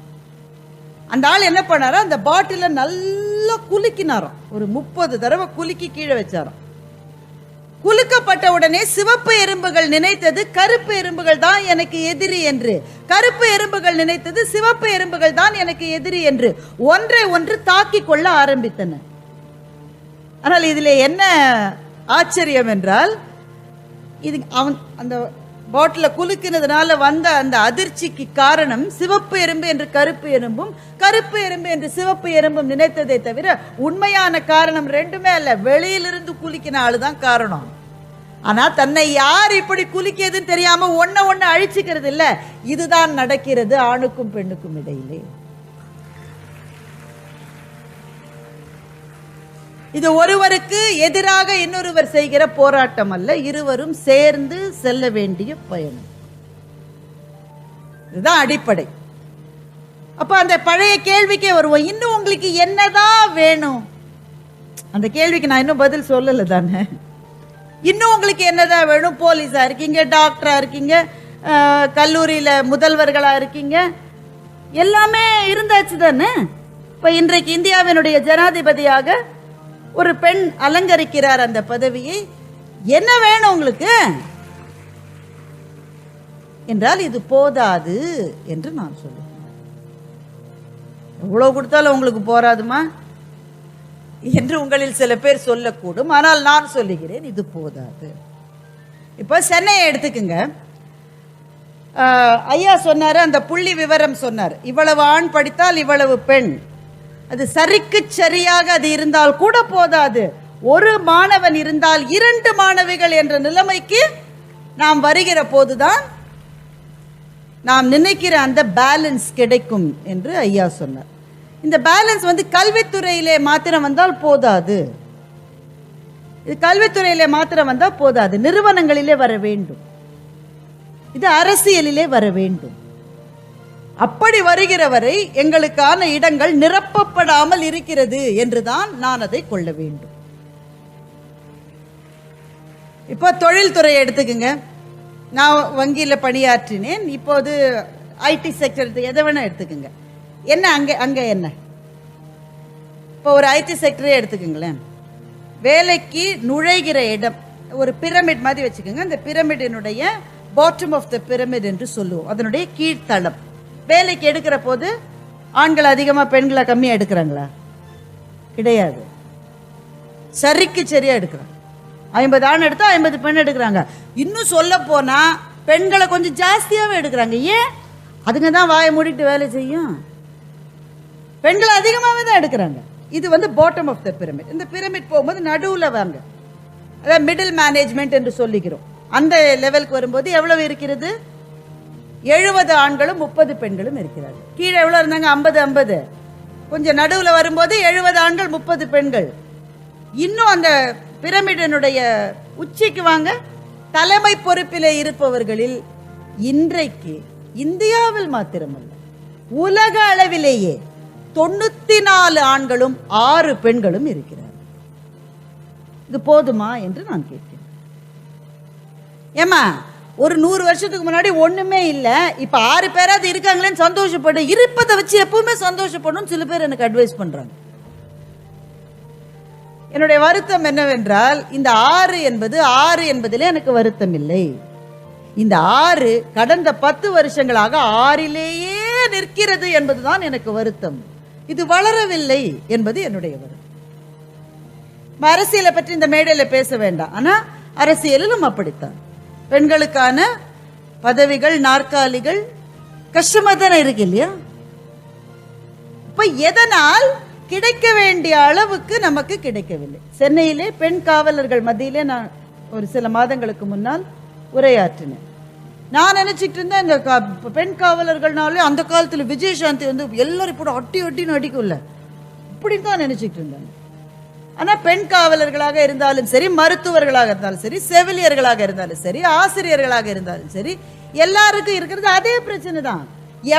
அந்த ஆள் என்ன பண்ணாரோ அந்த பாட்டில நல்லா குலுக்கினாராம். ஒரு 30 தடவை குலுக்கி கீழே வச்சாராம். குலுக்கப்பட்ட உடனே சிவப்பு எறும்புகள் நினைத்தது கருப்பு எறும்புகள் தான் எனக்கு எதிரி என்று, கருப்பு எறும்புகள் நினைத்தது சிவப்பு எறும்புகள் தான் எனக்கு எதிரி என்று ஒன்றை ஒன்று தாக்கி கொள்ள ஆரம்பித்தன. ஆனால் இதில் என்ன ஆச்சரியம் என்றால், இது அவன் அந்த பாட்டில குலுக்கினதுனால வந்த அந்த அதிர்ச்சிக்கு காரணம் சிவப்பு எறும்பு என்று கருப்பு எறும்பும், கருப்பு எறும்பு என்று சிவப்பு எறும்பும் நினைத்ததை தவிர உண்மையான காரணம் ரெண்டுமே அல்ல. வெளியிலிருந்து குலுக்கின ஆளுதான் காரணம். ஆனா தன்னை யார் இப்படி குலுக்கியதுன்னு தெரியாம ஒண்ணு அழிச்சுக்கிறது இல்ல. இதுதான் நடக்கிறது ஆணுக்கும் பெண்ணுக்கும் இடையிலே. இது ஒருவருக்கு எதிராக இன்னொருவர் செய்கிற போராட்டம் அல்ல, இருவரும் சேர்ந்து செல்ல வேண்டிய பயணம். இதுதான் அடிப்படை. அப்ப அந்த பழைய கேள்விக்கே வருவோம், இன்னும் உங்களுக்கு என்னதான் வேணும்? அந்த கேள்விக்கு நான் இன்னும் பதில் சொல்லல தானே. இன்னும் உங்களுக்கு என்னதான் வேணும்? போலீஸா இருக்கீங்க, டாக்டரா இருக்கீங்க, கல்லூரியில முதல்வர்களா இருக்கீங்க, எல்லாமே இருந்தாச்சு தானே. இப்ப இன்றைக்கு இந்தியாவினுடைய ஜனாதிபதியாக ஒரு பெண் அலங்கரிக்கிறார் அந்த பதவியை. என்ன வேணும் உங்களுக்கு என்றால் இது போதாது என்று நான் சொல்லுவேன். எவ்வளவு கொடுத்தாலும் உங்களுக்கு போராதுமா என்று உங்களில் சில பேர் சொல்லக்கூடும். ஆனால் நான் சொல்லுகிறேன், இது போதாது. இப்போ சென்னையை எடுத்துக்குங்க. ஐயா சொன்னாரு, அந்த புள்ளி விவரம் சொன்னார், இவ்வளவு ஆண் படித்தால் இவ்வளவு பெண். அது சரிக்கு சரியாக அது இருந்தால் கூட போதாது. ஒரு மாணவன் இருந்தால் 2 மாணவிகள் என்ற நிலைமைக்கு நாம் வருகிற போதுதான் நாம் நினைக்கிற அந்த பேலன்ஸ் கிடைக்கும் என்று ஐயா சொன்னார். இந்த பேலன்ஸ் கல்வித்துறையிலே மாத்திரம் வந்தால் போதாது. இது கல்வித்துறையிலே மாத்திரம் வந்தால் போதாது, நிறுவனங்களிலே வர வேண்டும், இது அரசியலிலே வர வேண்டும். அப்படி வருகிற வரை எங்களுக்கான இடங்கள் நிரப்பப்படாமல் இருக்கிறது என்றுதான் நான் அதை கொள்ள வேண்டும். இப்போ தொழில்துறையை எடுத்துக்குங்க. நான் வங்கியில் பணியாற்றினேன். இப்போது ஐடி செக்டர் எதை வேணா எடுத்துக்குங்க. என்ன அங்க என்ன, இப்போ ஒரு ஐடி செக்டரே எடுத்துக்குங்களேன். வேலைக்கு நுழைகிற இடம் ஒரு பிரமிட் மாதிரி வச்சுக்கோங்க. அந்த பிரமிடினுடைய பாட்டம் ஆஃப் த பிரமிட் என்று சொல்லுவோம், அதனுடைய கீழ்த்தளம். வேலைக்கு எடுக்கிற போது ஆண்கள் அதிகமாக பெண்களை கம்மியாக எடுக்கிறாங்களா? கிடையாது. சரிக்கு சரியா எடுக்கிறாங்க. 50 ஆண் எடுத்தா 50 பெண் எடுக்கிறாங்க. இன்னும் சொல்ல போனா பெண்களை கொஞ்சம் ஜாஸ்தியாவே எடுக்கிறாங்க. ஏன்? அதுங்க தான் வாயை மூடிட்டு வேலை செய்யும். பெண்கள் அதிகமாகவே தான் எடுக்கிறாங்க. இது பாட்டம் ஆஃப் த பிரமிட். இந்த பிரமிட் போகும்போது நடுவில் வாங்க, அதாவது மிடில் மேனேஜ்மெண்ட் என்று சொல்லிக்கிறோம். அந்த லெவலுக்கு வரும்போது எவ்வளவு இருக்கிறது? 70 ஆண்களும் 30 பெண்களும் இருக்கிறார்கள். கீழே எவ்வளோ இருந்தாங்க? 50 50. கொஞ்சம் நடுவில் வரும்போது 70 ஆண்கள் 30 பெண்கள். இன்னும் அந்த பிரமிடனுடைய உச்சிக்கு வாங்க, தலைமை பொறுப்பிலே இருப்பவர்களில் இன்றைக்கு இந்தியாவில் மாத்திரமல்ல உலக அளவிலேயே 94 ஆண்களும் 6 பெண்களும் இருக்கிறார். இது போதுமா என்று நான் கேட்கிறேன். ஏமா, ஒரு 100 வருஷத்துக்கு முன்னாடி ஒண்ணுமே இல்ல, இப்ப 6 பேராது இருக்காங்களேன்னு சந்தோஷப்படு. இருப்பதை வச்சு எப்பவுமே சந்தோஷப்படணும் சில பேர் எனக்கு அட்வைஸ் பண்றாங்க. என்னுடைய வருத்தம் என்னவென்றால், இந்த 6 என்பதிலே எனக்கு வருத்தம் இல்லை. இந்த 6 கடந்த 10 வருஷங்களாக 6லேயே நிற்கிறது என்பதுதான் எனக்கு வருத்தம். இது வளரவில்லை என்பது என்னுடைய வருத்தம். அரசியலை பற்றி இந்த மேடையில் பேச வேண்டாம், ஆனா அரசியலிலும் அப்படித்தான். பெண்களுக்கான பதவிகள், நாற்காலிகள் கஷ்டமா தானே இருக்கு இல்லையா? இப்ப எதனால் கிடைக்க வேண்டிய அளவுக்கு நமக்கு கிடைக்கவில்லை. சென்னையிலே பெண் காவலர்கள் மத்தியிலே நான் ஒரு சில மாதங்களுக்கு முன்னால் உரையாற்றினேன். நான் நினைச்சிட்டு இருந்தேன், இந்த பெண் காவலர்கள்னாலே அந்த காலத்தில் விஜயசாந்தி வந்து எல்லாரும் கூட அட்டி அட்டின்னு அடிக்கும்ல, இப்படின்னு தான் நினைச்சிட்டு இருந்தேன். ஆனால் பெண் காவலர்களாக இருந்தாலும் சரி, மருத்துவர்களாக இருந்தாலும் சரி, செவிலியர்களாக இருந்தாலும் சரி, ஆசிரியர்களாக இருந்தாலும் சரி, எல்லாருக்கும் இருக்கிறது அதே பிரச்சனை தான்.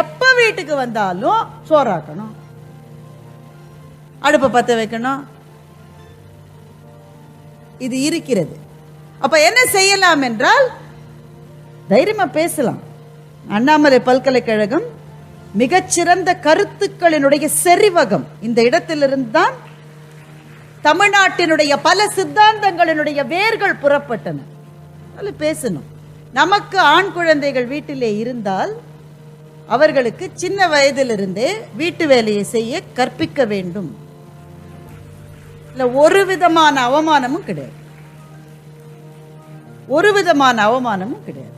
எப்ப வீட்டுக்கு வந்தாலும் சோறாக்கணும், அடுப்பை பற்ற வைக்கணும், இது இருக்கிறது. அப்ப என்ன செய்யலாம் என்றால், தைரியமா பேசலாம். அண்ணாமலை பல்கலைக்கழகம் மிகச்சிறந்த கருத்துக்களினுடைய செறிவகம். இந்த இடத்திலிருந்து தான் தமிழ்நாட்டினுடைய பல சித்தாந்தங்களினுடைய வேர்கள் புறப்பட்டன. பேசணும். நமக்கு ஆண் குழந்தைகள் வீட்டிலே இருந்தால் அவர்களுக்கு சின்ன வயதிலிருந்தே வீட்டு வேலையை செய்ய கற்பிக்க வேண்டும். ஒரு விதமான அவமானமும் கிடையாது, ஒரு விதமான அவமானமும் கிடையாது.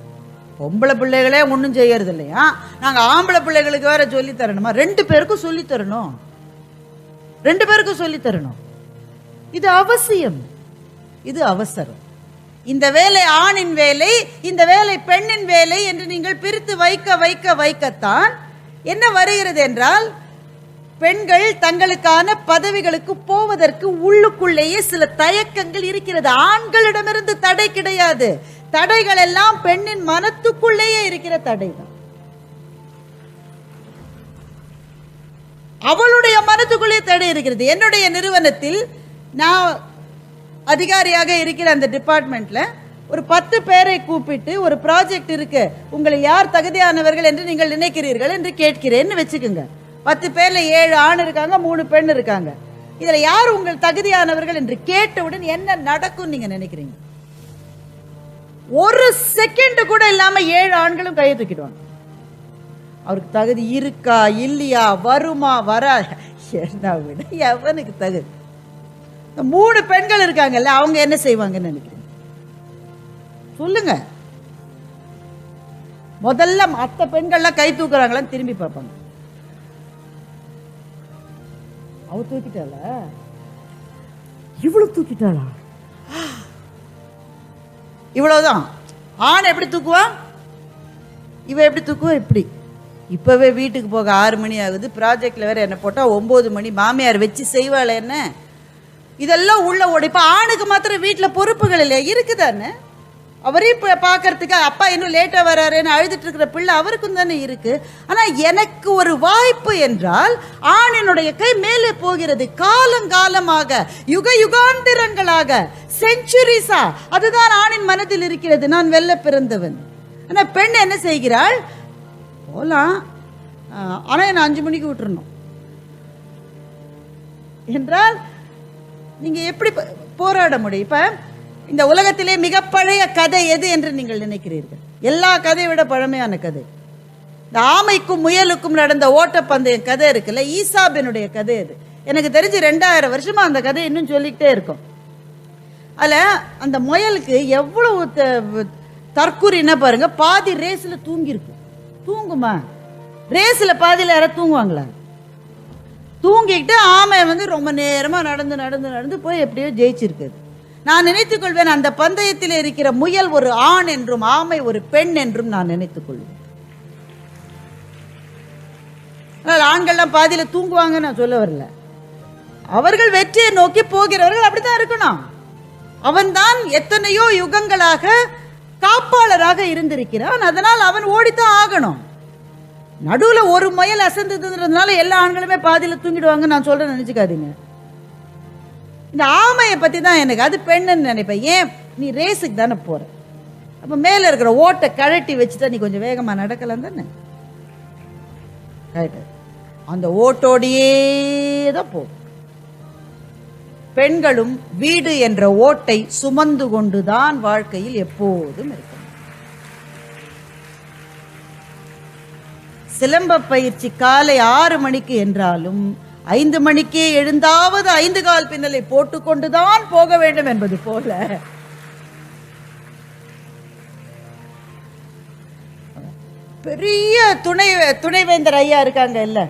பொம்பளை பிள்ளைகளே ஒன்றும் செய்யறது இல்லையா, நாங்க ஆம்பளை பிள்ளைகளுக்கு வேற சொல்லி தரணுமா? 2 பேருக்கும் சொல்லி தரணும், 2 பேருக்கும் சொல்லி தரணும். இது அவசியம், இது அவசரம். இந்த வேலை ஆணின் வேலை, இந்த வேலை பெண்ணின் வேலை என்று நீங்கள் பிரித்து வைக்க வைக்க வைக்கத்தான் என்ன வருகிறது என்றால், பெண்கள் தங்களுக்கான பதவிகளுக்கு போவதற்கு உள்ளுக்குள்ளேயே சில தயக்கங்கள் இருக்கிறது. ஆண்களிடமிருந்து தடை கிடையாது, தடைகள் எல்லாம் பெண்ணின் மனத்துக்குள்ளேயே இருக்கிற தடை தான். அவளுடைய மனத்துக்குள்ளே தடை இருக்கிறது. என்னுடைய நிறுவனத்தில் நான் அதிகாரியாக இருக்கிற அந்த டிபார்ட்மெண்ட்ல ஒரு 10 பேரை கூப்பிட்டு, ஒரு ப்ராஜெக்ட் இருக்கு, உங்களை யார் தகுதியானவர்கள் என்று நீங்கள் நினைக்கிறீர்கள் என்று கேட்கிறேன்னு வச்சுக்கோங்க. 10 பேர்ல 7 ஆண் இருக்காங்க, 3 பெண் இருக்காங்க. இதுல யார் உங்கள் தகுதியானவர்கள் என்று கேட்டவுடன் என்ன நடக்கும் நீங்க நினைக்கிறீங்க? ஒரு செகண்ட் கூட இல்லாம 7 ஆண்களும் கையை தூக்கிடுவாங்க. அவருக்கு தகுதி இருக்கா இல்லையா, வருமா வரா, என்ன விட எவனுக்கு தகுதி. 3 பெண்கள் இருக்காங்கல்ல, அவங்க என்ன செய்வாங்கன்னு நினைக்கிறீங்க? சொல்லுங்க. முதல்ல மற்ற பெண்கள்லாம் கை தூக்குறாங்களான்னு திரும்பி பார்ப்பாங்க. அவ தூக்கிட்டாள, இவ்வளவு தூக்கிட்டாளா, இவ்வளவுதான். ஆண் எப்படி தூக்குவா, இவ எப்படி தூக்குவா, இப்படி. இப்பவே வீட்டுக்கு போக 6 மணி ஆகுது, ப்ராஜெக்ட்ல வேற என்ன போட்டா 9 மணி, மாமியார் வச்சு செய்வாள் என்ன, இதெல்லாம் உள்ள ஓடிப்பா. ஆணுக்கு மாத்திரம் வீட்டில் பொறுப்புகள் இல்லையா, இருக்குதானே? அவரே பார்க்கறதுக்கு அப்பா இன்னும் லேட்டா வராருன்னு அழுதுட்டு இருக்கிற பிள்ளை அவருக்கும் தானே இருக்கு. ஆனா எனக்கு ஒரு வாய்ப்பு என்றால் ஆணினுடைய கை மேலே போகிறது. காலங்காலமாக, யுக யுகாந்திரங்களாக, செஞ்சுரிஸா அதுதான் ஆணின் மனதில் இருக்கிறது, நான் வெல்ல பிறந்தவன். ஆனா பெண் என்ன செய்கிறாள், போலாம் ஆனா என்ன 5 மணிக்கு விட்டுறணும் என்றால் நீங்க எப்படி போராட முடியும்? இப்ப இந்த உலகத்திலே மிக பழைய கதை எது என்று நீங்கள் நினைக்கிறீர்கள்? எல்லா கதையை விட பழமையான கதை இந்த ஆமைக்கும் முயலுக்கும் நடந்த ஓட்டப்பந்தயம் கதை இருக்குல்ல, ஈசாபினுடைய கதை அது. எனக்கு தெரிஞ்சு 2000 வருஷமா அந்த கதை இன்னும் சொல்லிக்கிட்டே இருக்கும். அதுல அந்த முயலுக்கு எவ்வளவு தற்கூரின்னா பாருங்க, பாதி ரேஸ்ல தூங்கி இருக்கு. தூங்குமா? ரேஸ்ல பாதியில யாராவது தூங்குவாங்களா? தூங்கிக்கிட்டு ஆமை வந்து ரொம்ப நேரமா நடந்து நடந்து நடந்து போய் எப்படியோ ஜெயிச்சிருக்குது. நான் நினைத்துக் கொள்வேன், அந்த பந்தயத்தில் இருக்கிற முயல் ஒரு ஆண் என்றும் ஆமை ஒரு பெண் என்றும் நான் நினைத்துக் கொள்வேன். ஆனால் ஆண்கள்லாம் பாதியில் தூங்குவாங்கன்னு நான் சொல்ல வரல. அவர்கள் வெற்றியை நோக்கி போகிறவர்கள் அப்படித்தான் இருக்கணும். அவன்தான் எத்தனையோ யுகங்களாக காப்பாளராக இருந்திருக்கிறான். அதனால் அவன் ஓடித்தான் ஆகணும். நடுவுல ஒரு முயல் அசந்ததுன்றதுனால எல்லா ஆண்களுமே பாதியில் தூங்கிடுவாங்க நான் சொல்றேன் நினைச்சுக்காதீங்க. இந்த ஆமையை பத்தி தான் எனக்கு, அது பெண்ணுன்னு நினைப்பேன். ஏன், நீ ரேஸுக்கு தானே போற, அப்ப மேல இருக்கிற ஓட்டை கழட்டி வச்சுட்டா நீ கொஞ்சம் வேகமா நடக்கலாம் தானே. அந்த ஓட்டோடையே தான் போகும். பெண்களும் வீடு என்ற ஓட்டை சுமந்து கொண்டுதான் வாழ்க்கையில் எப்போதும் இருக்கும். சிலம்ப பயிற்சி காலை 6 மணிக்கு என்றாலும் 5 மணிக்கே எழுந்தாவது 5 கால் பின்னலை போட்டுக்கொண்டுதான் போக வேண்டும் என்பது போல பெரிய துணைவேந்தர் ஐயா இருக்காங்க இல்ல,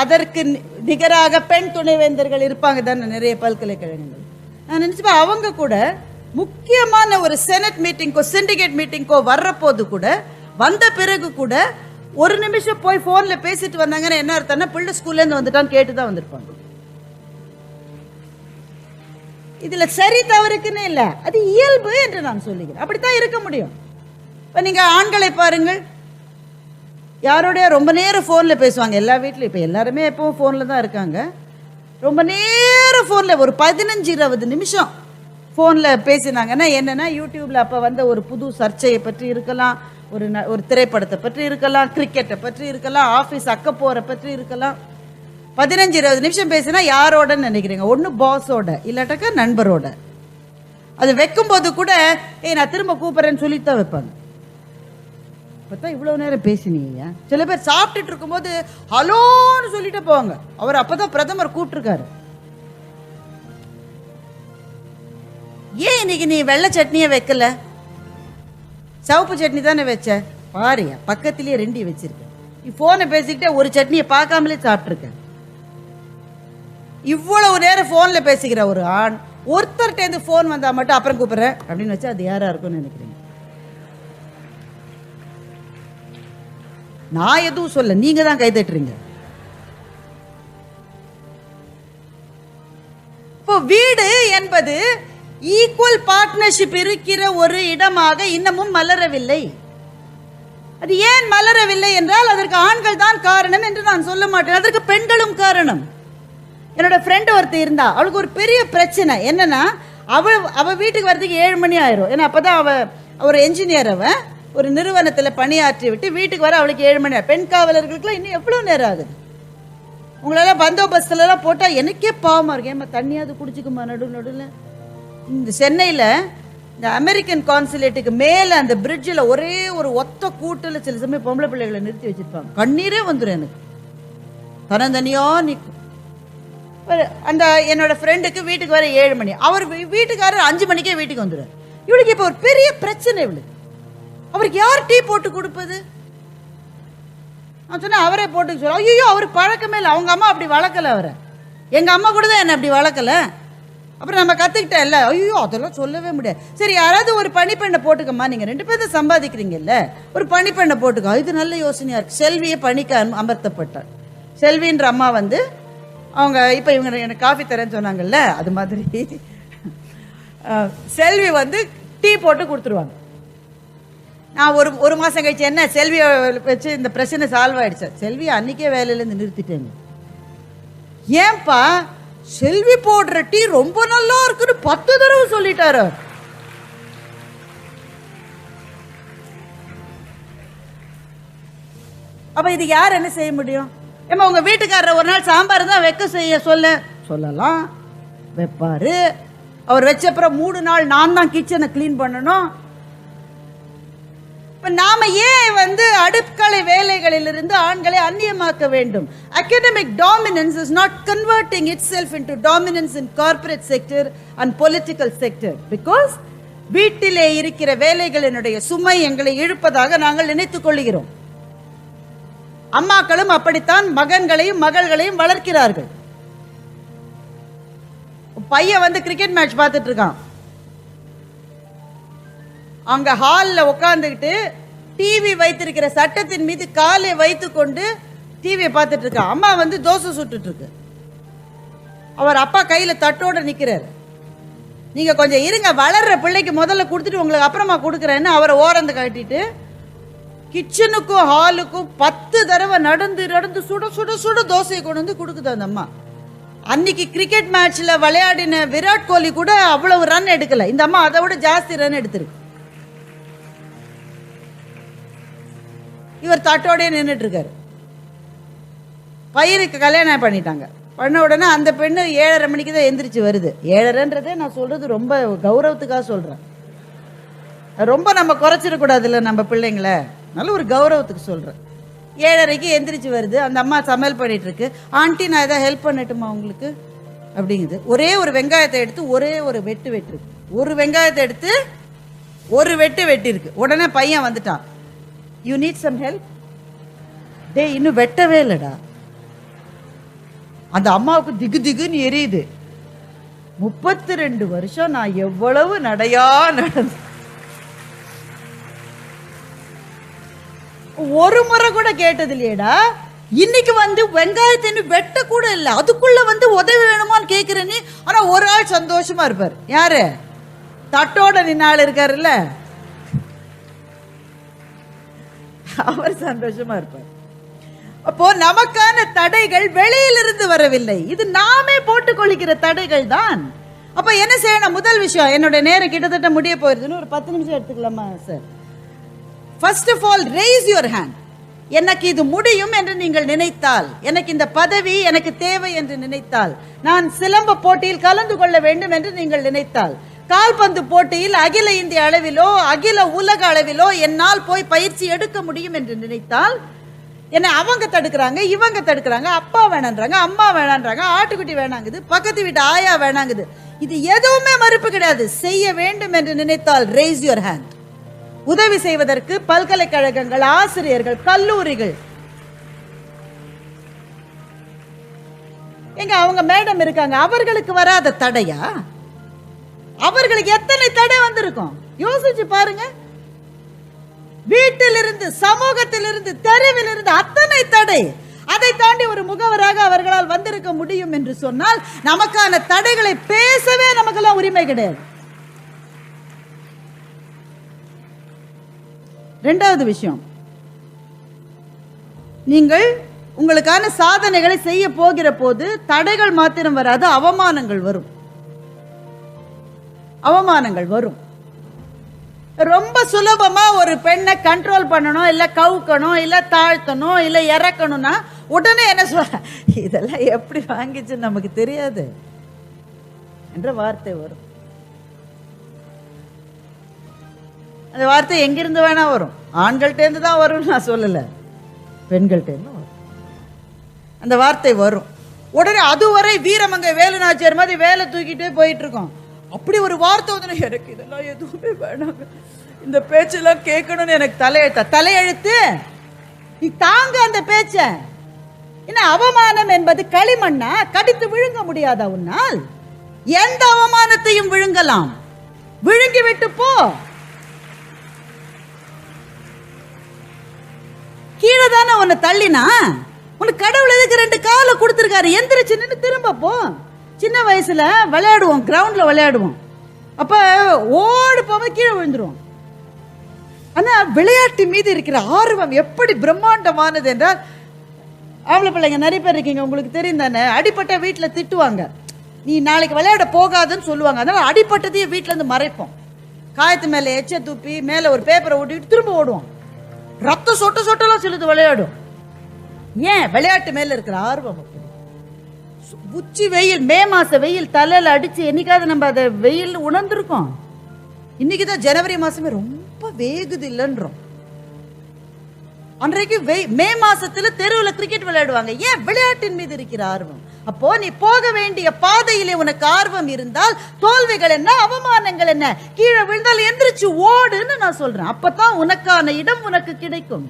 அதற்கு நிகராக பெண் துணைவேந்தர்கள் இருப்பாங்க தானே நிறைய பல்கலைக்கழகங்கள். நான் நினைச்சுப்பேன் அவங்க கூட முக்கியமான ஒரு செனட் மீட்டிங்கோ சிண்டிகேட் மீட்டிங்கோ வர்ற போது கூட, வந்த பிறகு கூட ஒரு நிமிஷம் போய் போன்ல பேசிட்டு வந்தாங்கன்னு என்ன அர்த்தம்னா பிள்ளை ஸ்கூல்ல இருந்து வந்துட்டான்னு கேட்டுதான் வந்திருப்பாங்க. இதுல சரி தவறுக்குன்னு இல்ல, அது இயல்பு என்று நான் சொல்லுகிறேன். அப்படித்தான் இருக்க முடியும். இப்ப நீங்க ஆண்களை பாருங்கள், யாரோடைய ரொம்ப நேரம் போன்ல பேசுவாங்க. எல்லா வீட்லயும் இப்ப எல்லாருமே எப்பவும் போன்ல தான் இருக்காங்க. ரொம்ப நேரம் போன்ல ஒரு 15-20 நிமிஷம் போன்ல பேசினாங்கன்னா என்னன்னா, யூடியூப்ல அப்ப வந்த ஒரு புது சர்ச்சையை பற்றி இருக்கலாம், ஒரு திரைப்படத்தை பற்றி இருக்கலாம், கிரிக்கெட்டை பற்றி இருக்கலாம், ஆபீஸ் அக்க போற பற்றி இருக்கலாம். 15-20 நிமிஷம் பேசினா யாரோடன்னு நினைக்கிறீங்க? ஒண்ணு பாஸோட, இல்லாட்டக்க நண்பரோட. அது வைக்கும் போது கூட நான் திரும்ப கூப்பிடுறேன்னு சொல்லித்தான் வைப்பாங்க. அப்பதான் இவ்வளவு நேரம் பேசினீங்க. சில பேர் சாப்பிட்டுட்டு இருக்கும் போது ஹலோன்னு சொல்லிட்டு போவாங்க. அவர் அப்பதான் பிரதமர் கூப்பிட்டுருக்காரு. ஏன் இன்னைக்கு நீ வெள்ளை சட்னியை வைக்கல, சவப்பு சட்னி தானே வச்ச? பாரியா பக்கத்திலேயே 2 வச்சிருக்க. நீ போனை பேசிக்கிட்டே ஒரு சட்னியை பார்க்காமலே சாப்பிட்டுருக்க. இவ்வளவு நேரம் போன்ல பேசிக்கிற ஒரு ஆண் ஒருத்தர்கிட்ட போன் வந்தா மட்டும் அப்புறம் கூப்பிடுறேன் அப்படின்னு வச்சா அது யாரா இருக்கும்னு நினைக்கிறீங்க? நான் எதுவும் சொல்ல, நீங்க தான் கைதட்டுறீங்க. இப்போ வீடு என்பது ஈக்குவல் பார்ட்னர்ஷிப் இருக்கிற ஒரு இடமாக இன்னமும் மலரவில்லை. அது ஏன் மலரவில்லை என்றால் அதற்கு ஆண்கள் தான் காரணம் என்று நான் சொல்ல மாட்டேன், அதற்கு பெண்களும் காரணம். என்னோட ஃப்ரெண்ட் ஒருத்தர் இருந்தா, அவளுக்கு ஒரு பெரிய பிரச்சனை என்னன்னா, அவ வீட்டுக்கு வர்றதுக்கு 7 மணி ஆயிரும். ஏன்னா அப்பதான் அவ ஒரு என்ஜினியர், அவ ஒரு நிறுவனத்தில் பணியாற்றி விட்டு வீட்டுக்கு வர அவளுக்கு 7 மணி. பெண் காவலர்களுக்குலாம் இன்னும் எவ்வளவு நேரம் ஆகுது? உங்களெல்லாம் பந்தோபஸ்துல எல்லாம் போட்டா எனக்கே பாவமா இருக்கு. ஏமா தண்ணியாவது குடிச்சுக்குமா நடுவில். இந்த சென்னையில் இந்த அமெரிக்கன் கான்சுலேட்டுக்கு மேலே அந்த பிரிட்ஜில் ஒரே ஒரு ஒத்த கூட்டில் சில சமயம் பொம்பளை பிள்ளைகளை நிறுத்தி வச்சிருப்பாங்க. கண்ணீரே வந்துடும் எனக்கு. தனியா நிற்கும். அந்த என்னோட ஃப்ரெண்டுக்கு வீட்டுக்கு வர 7 மணி, அவர் வீட்டுக்காரர் 5 மணிக்கே வீட்டுக்கு வந்துடுவார். இவளுக்கு இப்போ ஒரு பெரிய பிரச்சனை. இவளுக்கு அவருக்கு யார் டீ போட்டு கொடுப்பது? நான் சொன்னேன் அவரே போட்டு சொல்ல. ஐயோ அவருக்கு பழக்கமே இல்லை, அவங்க அம்மா அப்படி வளர்க்கல அவரை. எங்க அம்மா கூட தான் என்ன அப்படி வளர்க்கல. அப்புறம் நம்ம கத்துக்கிட்டேன் இல்ல. ஐயோ அதெல்லாம் சொல்லவே முடியாது. சரி யாராவது ஒரு பணிப்பெண்ணை போட்டுக்கம்மா, நீங்க 2 பேரும் சம்பாதிக்கிறீங்கல்ல, ஒரு பணிப்பெண்ணை போட்டுக்கோ. இது நல்ல யோசனையா இருக்கு. செல்வியை பணிக்க அமர்த்தப்பட்டார். செல்வின்ற அம்மா வந்து அவங்க இப்ப இவங்க எனக்கு காஃபி தரேன்னு சொன்னாங்கல்ல, அது மாதிரி செல்வி வந்து டீ போட்டு கொடுத்துருவாங்க. நான் ஒரு மாசம் கழிச்சு என்ன செல்வியை வச்சு இந்த பிரச்சனை சால்வ் ஆயிடுச்சு. செல்வி அன்னைக்கே வேலையிலேருந்து நிறுத்திட்டேங்க. ஏன்பா, செல்வி போடுற டீ ரொம்ப நல்லா இருக்குன்னு 10 தடவை சொல்லிட்டாரு. அப்ப இது யார் என்ன செய்ய முடியும்? ஏமா உங்க வீட்டுக்காரர் ஒரு நாள் சாம்பார் தான் வைக்க சொல்லலாம், வைப்பாரு. அவர் வச்ச அப்புறம் 3 நாள் நான் தான் கிச்சனை கிளீன் பண்ணணும். நாம ஏன் வந்து அடுக்களை வேலைகளிலிருந்து ஆண்களை அந்நியமாக்க வேண்டும்? Academic dominance is not converting itself into dominance in corporate sector and political sector, because வீட்டிலே இருக்கிற வேலைகளினுடைய சுமை எங்களை இழுப்பதாக நாங்கள் நினைத்துக் கொள்கிறோம். அம்மாக்களும் அப்படித்தான் மகன்களையும் மகள்களையும் வளர்க்கிறார்கள். பையன் வந்து கிரிக்கெட் மேட்ச் பார்த்துட்டு இருக்கான். அங்க ஹால்ல உட்கார்ந்துகிட்டு டிவி வைத்திருக்கிற சட்டத்தின் மீது காலை வைத்துக்கொண்டு டிவியை பார்த்துட்டு இருக்கா. அம்மா வந்து தோசை சுட்டுட்டு இருக்கு. அவர் அப்பா கையில தட்டோட நிக்கிறாரு. நீங்க கொஞ்சம் இருங்க, வளர்ற பிள்ளைக்கு முதல்ல கொடுத்துட்டு உங்களுக்கு அப்புறமா கொடுக்குறேன்னு அவரை ஓரந்து கட்டிட்டு கிச்சனுக்கும் ஹாலுக்கும் 10 தடவை நடந்து நடந்து சுட சுட சுட தோசையை கொண்டு வந்து கொடுக்குது அந்த அம்மா. அன்னைக்கு கிரிக்கெட் மேட்ச்ல விளையாடின விராட் கோலி கூட அவ்வளவு ரன் எடுக்கல, இந்த அம்மா அதை விட ஜாஸ்தி ரன் எடுத்திருக்கு. இவர் தட்டோடய நின்றுட்டு இருக்காரு. பையனுக்கு கல்யாணம் பண்ணிட்டாங்க. பண்ண உடனே அந்த பெண்ணு 7:30 மணிக்கு தான் எந்திரிச்சு வருது. 7:30ன்றதே நான் சொல்றது ரொம்ப கௌரவத்துக்காக சொல்றேன். ரொம்ப நம்ம குறைச்சிடக்கூடாதுல்ல நம்ம பிள்ளைங்கள, நல்ல ஒரு கௌரவத்துக்கு சொல்றேன். 7:30க்கு எந்திரிச்சு வருது. அந்த அம்மா சமையல் பண்ணிட்டு இருக்கு. ஆண்டி நான் ஏதாவது ஹெல்ப் பண்ணட்டுமா உங்களுக்கு அப்படிங்குது. ஒரே ஒரு வெங்காயத்தை எடுத்து ஒரே ஒரு வெட்டு வெட்டிருக்கு. ஒரு வெங்காயத்தை எடுத்து ஒரு வெட்டு வெட்டிருக்கு. உடனே பையன் வந்துட்டான். You need some help. டே இன்னும் வெட்டவே இல்லடா. அந்த அம்மாவுக்கு திகு திகுன்னு எரியுது. 32 வருஷம் நான் எவ்வளவு நடையா நடந்து ஒரு முறை கூட கேட்டது இல்லையடா. இன்னைக்கு வந்து வெங்காயத்தை வெட்ட கூட இல்லை, அதுக்குள்ள வந்து உதவி வேணுமான்னு கேட்கிறேன் நீ. ஆனா ஒரு ஆள் சந்தோஷமா இருப்பார். யாரு? தட்டோட நின்னாள் இருக்காருல்ல, அவர் சந்தோஷமா இருப்பார். அப்போ நமக்கான தடைகள் வெளியிலிருந்து வரவில்லை, இது நாமே போட்டுக் கொள்ளிக்கிற தடைகள் தான். அப்ப என்ன செய்யணும்? முதல் விஷயம், என்னோட நேரம் கிட்டத்தட்ட முடிய போயிருதுன்னு ஒரு 10 நிமிஷம் எடுத்துக்கலாமா sir? First of all raise your hand. எனக்கு இது முடியும் என்று நீங்கள் நினைத்தால், எனக்கு இந்த பதவி எனக்கு தேவை என்று நினைத்தால், நான் சிலம்ப போட்டியில் கலந்து கொள்ள வேண்டும் என்று நீங்கள் நினைத்தால், கால்பந்து போட்டியில் அகில இந்திய அளவிலோ அகில உலக அளவிலோ என்னால் போய் பயிற்சி எடுக்க முடியும் என்று நினைத்தால், என்ன அவங்க தடுக்கிறாங்க, இவங்க தடுக்கிறாங்க, அப்பா வேணான்றாங்க, அம்மா வேணான்றாங்க, ஆட்டுக்குட்டி வேணாங்குது, பக்கத்து வீட்டு ஆயா வேணாங்குது, இது எதுவுமே மறுப்பு கிடையாது. செய்ய வேண்டும் என்று நினைத்தால் raise your hand. உதவி செய்வதற்கு பல்கலைக்கழகங்கள், ஆசிரியர்கள், கல்லூரிகள், எங்க அவங்க மேடம் இருக்காங்க, அவர்களுக்கு வராத தடையா? அவர்களுக்கு எத்தனை தடை வந்திருக்கும் யோசிச்சு பாருங்க. வீட்டிலிருந்து, சமூகத்திலிருந்து, தெருவிலிருந்து அத்தனை தடை. அதை தாண்டி ஒரு முகவராக அவர்களால் வந்திருக்க முடியும் என்று சொன்னால் நமக்கான தடைகளை பேசவே நமக்கெல்லாம் உரிமை கிடையாது. இரண்டாவது விஷயம், நீங்கள் உங்களுக்கான சாதனைகளை செய்ய போகிற போது தடைகள் மாத்திரம் வராது, அவமானங்கள் வரும். அவமானங்கள் வரும். ரொம்ப சுலபமா ஒரு பெண்ணை கண்ட்ரோல் பண்ணணும், இல்ல கவுக்கணும், இல்ல தாழ்த்தணும், இல்ல இறக்கணும்னா உடனே என்ன சொல்ல, இதெல்லாம் எப்படி வாங்கிச்சு நமக்கு தெரியாது என்ற வார்த்தை வரும். அந்த வார்த்தை எங்கிருந்து வேணா வரும். ஆண்கள்ட்ட இருந்து தான் வரும் நான் சொல்லல, பெண்கள்ட்ட இருந்து வரும். அந்த வார்த்தை வரும். உடனே அதுவரை வீரமங்கை வேலுநாச்சியார் மாதிரி வேலை தூக்கிட்டே போயிட்டு இருக்கோம். அப்படி ஒரு வார்த்தை வந்து எனக்கு இதெல்லாம் எதுவுமே வேணாங்க, இந்த பேச்செல்லாம் கேட்கணும்னு எனக்கு தலையெழுத்து. நீ தாங்க அந்த பேச்ச. என்ன அவமானம் என்பது களிமண்ணா? கடித்து விழுங்க முடியாதா உன்னால்? எந்த அவமானத்தையும் விழுங்கலாம். விழுங்கி விட்டு போ. கீழே தானே உன்னை தள்ளினா. உனக்கு கடவுள் எதுக்கு 2 காலை கொடுத்துருக்காரு? எந்திரிச்சு நின்று திரும்ப போ. சின்ன வயசுல விளையாடுவோம், கிரவுண்ட்ல விளையாடுவோம். அப்ப ஓடு போவோம், கீழே விழுந்துருவோம். ஆனா விளையாட்டு மீது இருக்கிற ஆர்வம் எப்படி பிரம்மாண்டமானது என்றால், ஆம்பளை பிள்ளைங்க நிறைய பேர் இருக்கீங்க, உங்களுக்கு தெரியும் தானே. அடிப்பட்ட வீட்டுல திட்டுவாங்க, நீ நாளைக்கு விளையாட போகாதுன்னு சொல்லுவாங்க. அதனால அடிப்பட்டதையே வீட்டுல இருந்து மறைப்போம். காயத்து மேல எச்ச தூப்பி மேல ஒரு பேப்பரை ஓட்டிட்டு திரும்ப ஓடுவோம். ரத்தம் சொட்ட சொட்டெல்லாம் செலுத்து விளையாடும். ஏன்? விளையாட்டு மேல இருக்கிற ஆர்வம். உச்சி வெயில், மே மாச வெயில் தலையில அடிச்சு என்னைக்காவது நம்ம அதை வெயில் உணர்ந்திருக்கோம்? இன்னைக்குதான் ஜனவரி மாசமே ரொம்ப வேகுது இல்லைன்றோம். அன்றைக்கு மே மாசத்துல தெருவில் கிரிக்கெட் விளையாடுவாங்க. ஏன்? விளையாட்டின் மீது இருக்கிற ஆர்வம். அப்போ நீ போக வேண்டிய பாதையிலே உனக்கு ஆர்வம் இருந்தால் தோல்விகள் என்ன, அவமானங்கள் என்ன, கீழே விழுந்தால் எந்திரிச்சு ஓடுன்னு நான் சொல்றேன். அப்பதான் உனக்கான இடம் உனக்கு கிடைக்கும்.